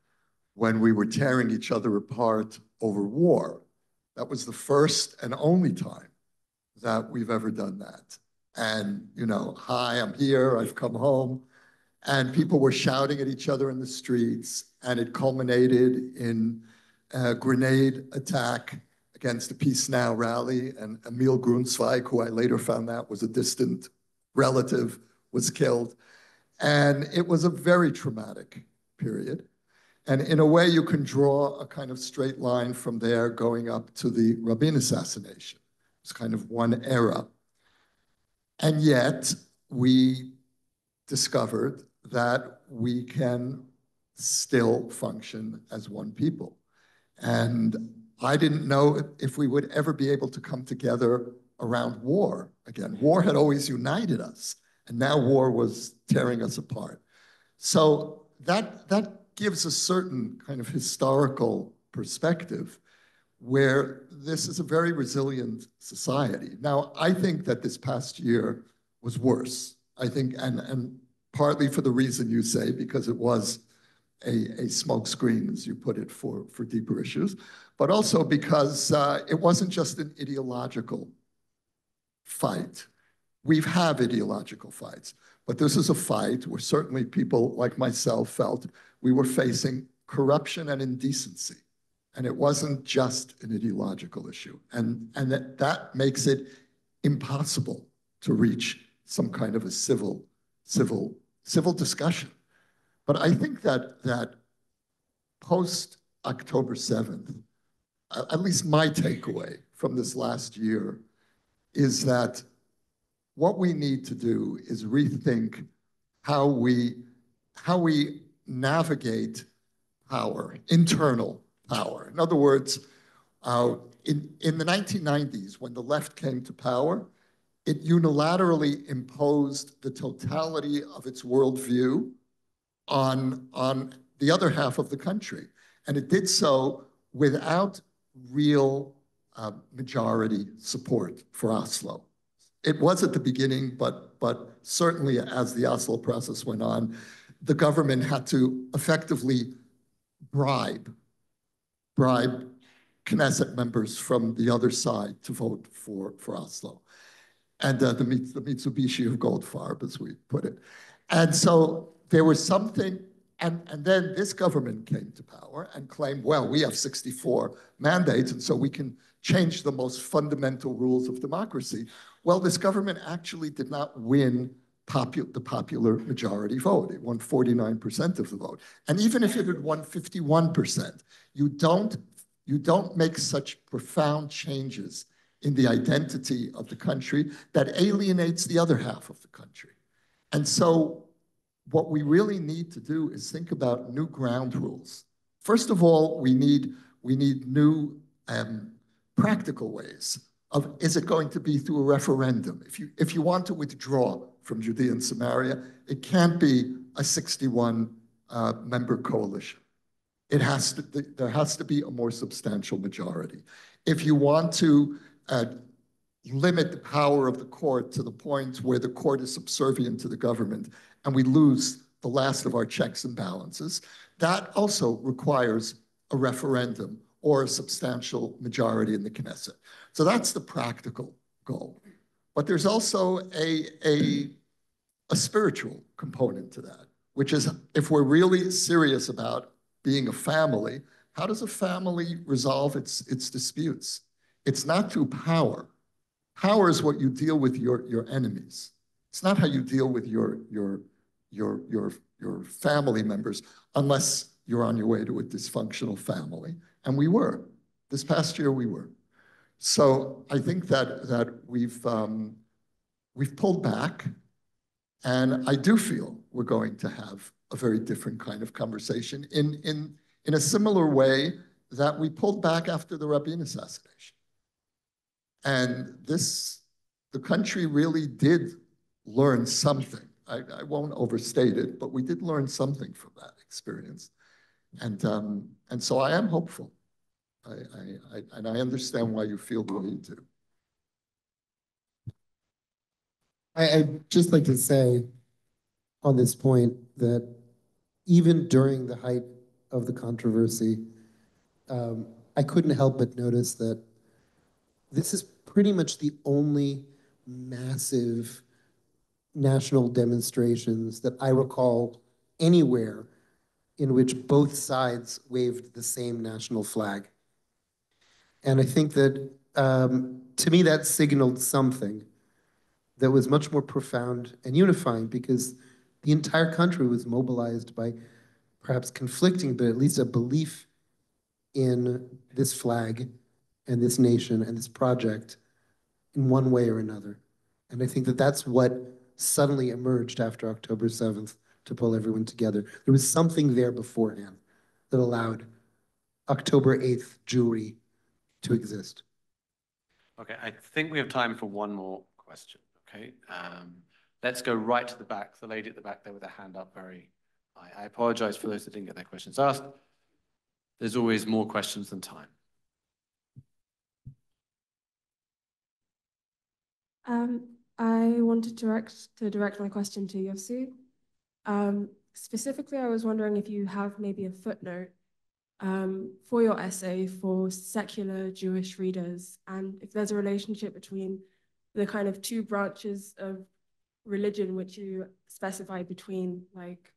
when we were tearing each other apart over war. That was the first and only time that we've ever done that. And, hi, I'm here, I've come home. And people were shouting at each other in the streets, and it culminated in a grenade attack against a Peace Now rally, and Emil Grunzweig, who I later found out was a distant relative, was killed. And it was a very traumatic period. And in a way, you can draw a kind of straight line from there going up to the Rabin assassination. It's kind of one era. And yet, we discovered that we can still function as one people. And I didn't know if we would ever be able to come together around war again. War had always united us, and now war was tearing us apart. So that gives a certain kind of historical perspective where this is a very resilient society. Now, I think that this past year was worse. I think, and partly for the reason you say, because it was a smokescreen, as you put it, for deeper issues, but also because it wasn't just an ideological fight. We've had ideological fights, but this is a fight where certainly people like myself felt we were facing corruption and indecency. And it wasn't just an ideological issue. And that makes it impossible to reach some kind of a civil discussion. But I think that post October 7th, at least my takeaway from this last year is that what we need to do is rethink how we navigate power, internal power. In other words, in the 1990s, when the left came to power, it unilaterally imposed the totality of its worldview on the other half of the country. And it did so without real majority support for Oslo. it was at the beginning, but certainly as the Oslo process went on, the government had to effectively bribe Knesset members from the other side to vote for Oslo. And the Mitsubishi of Goldfarb, as we put it. And so there was something, and then this government came to power and claimed, well, we have 64 mandates, and so we can change the most fundamental rules of democracy. Well, this government actually did not win the popular majority vote. It won 49% of the vote. And even if it had won 51%, you don't make such profound changes in the identity of the country that alienates the other half of the country. And so what we really need to do is think about new ground rules. First of all, we need new practical ways of, is it going to be through a referendum? If you want to withdraw from Judea and Samaria, it can't be a 61 member coalition. There has to be a more substantial majority. If you want to limit the power of the court to the point where the court is subservient to the government and we lose the last of our checks and balances, that also requires a referendum or a substantial majority in the Knesset. So that's the practical goal. But there's also a spiritual component to that, which is if we're really serious about being a family, how does a family resolve its disputes? It's not through power. Power is what you deal with your enemies. It's not how you deal with your family members, unless you're on your way to a dysfunctional family. And we were. This past year, we were. So I think that we've pulled back, and I do feel we're going to have a very different kind of conversation in a similar way that we pulled back after the Rabin assassination. And the country really did learn something. I won't overstate it, but we did learn something from that experience. And so I am hopeful. And I understand why you feel the way you do. I'd just like to say on this point that even during the height of the controversy, I couldn't help but notice that this is pretty much the only massive national demonstrations that I recall anywhere in which both sides waved the same national flag. And I think that, to me, that signaled something that was much more profound and unifying, because the entire country was mobilized by perhaps conflicting, but at least a belief in this flag and this nation and this project in one way or another. And I think that that's what suddenly emerged after October 7th to pull everyone together. There was something there beforehand that allowed October 8th Jewry to exist. Okay, I think we have time for one more question, okay? Let's go right to the back, the lady at the back there with her hand up very high. I apologize for those that didn't get their questions asked. There's always more questions than time. I wanted to direct my question to Yossi. Specifically, I was wondering if you have maybe a footnote for your essay for secular Jewish readers, and if there's a relationship between the kind of two branches of religion which you specify between like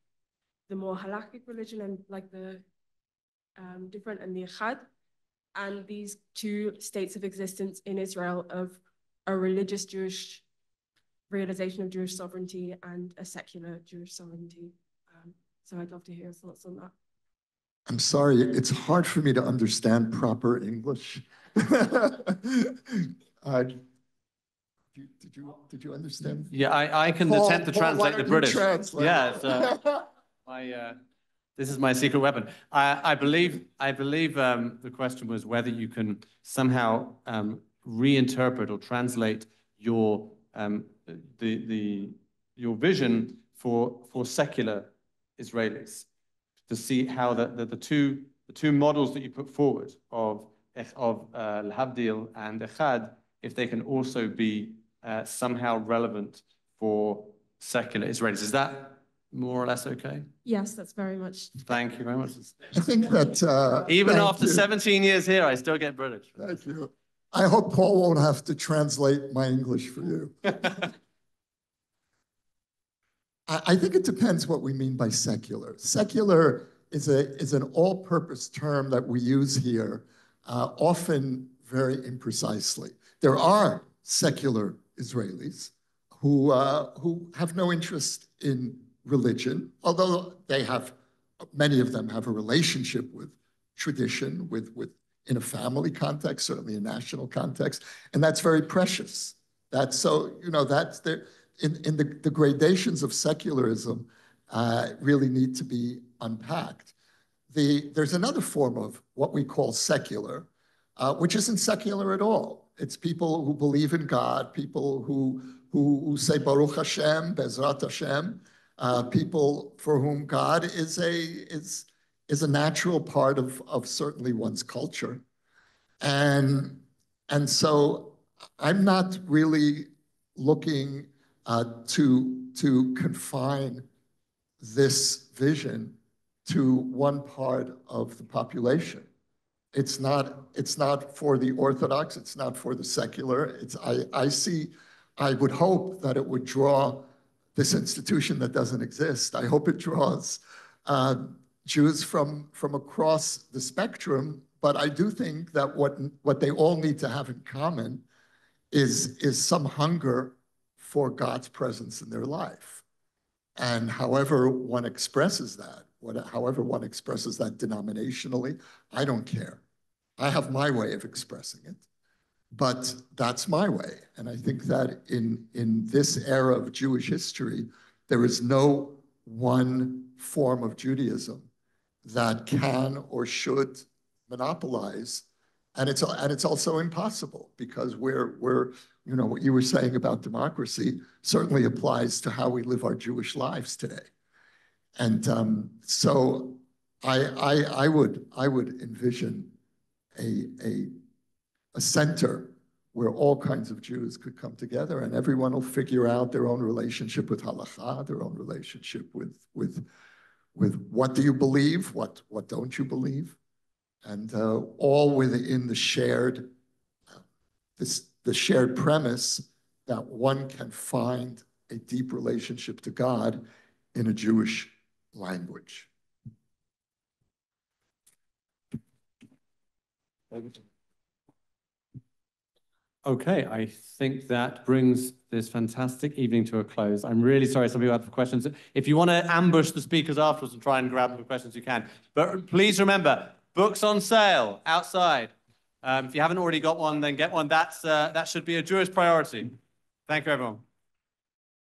the more halakhic religion and like the different and the echad, and these two states of existence in Israel of a religious Jewish realization of Jewish sovereignty and a secular Jewish sovereignty. So I'd love to hear your thoughts on that. I'm sorry, it's hard for me to understand proper English. Did you understand? Yeah, I can attempt to translate the British. Yeah, this is my secret weapon. I believe the question was whether you can somehow reinterpret or translate your your vision for secular Israelis, to see how the two models that you put forward of L'Havdil and Echad, if they can also be somehow relevant for secular Israelis. Is that more or less okay? Yes, that's very much. Thank you very much. I think that Even thank after you. 17 years here, I still get British. Thank you. I hope Paul won't have to translate my English for you. I think it depends what we mean by secular. Secular is an all-purpose term that we use here, often very imprecisely. There are secular Israelis who have no interest in religion, although many of them have a relationship with tradition, in a family context, certainly a national context, and that's very precious. That's the gradations of secularism really need to be unpacked. There's another form of what we call secular, which isn't secular at all. It's people who believe in God, people who say Baruch Hashem, Bezrat Hashem, people for whom God is a natural part of certainly one's culture. And so I'm not really looking to confine this vision to one part of the population. It's not for the Orthodox, it's not for the secular. I would hope that it would draw this institution that doesn't exist. I hope it draws Jews from across the spectrum, but I do think that what they all need to have in common is some hunger for God's presence in their life. And however one expresses that, however one expresses that denominationally, I don't care. I have my way of expressing it, but that's my way. And I think that in this era of Jewish history, there is no one form of Judaism that can or should monopolize. And it's also impossible, because we're what you were saying about democracy certainly applies to how we live our Jewish lives today. And so I would envision a center where all kinds of Jews could come together, and everyone will figure out their own relationship with halakha, their own relationship with what do you believe, what don't you believe, and all within the shared premise that one can find a deep relationship to God in a Jewish language. Okay, I think that brings this fantastic evening to a close. I'm really sorry some people had questions. If you want to ambush the speakers afterwards and try and grab the questions, you can. But please remember, books on sale outside. If you haven't already got one, then get one. That should be a Jewish priority. Thank you, everyone.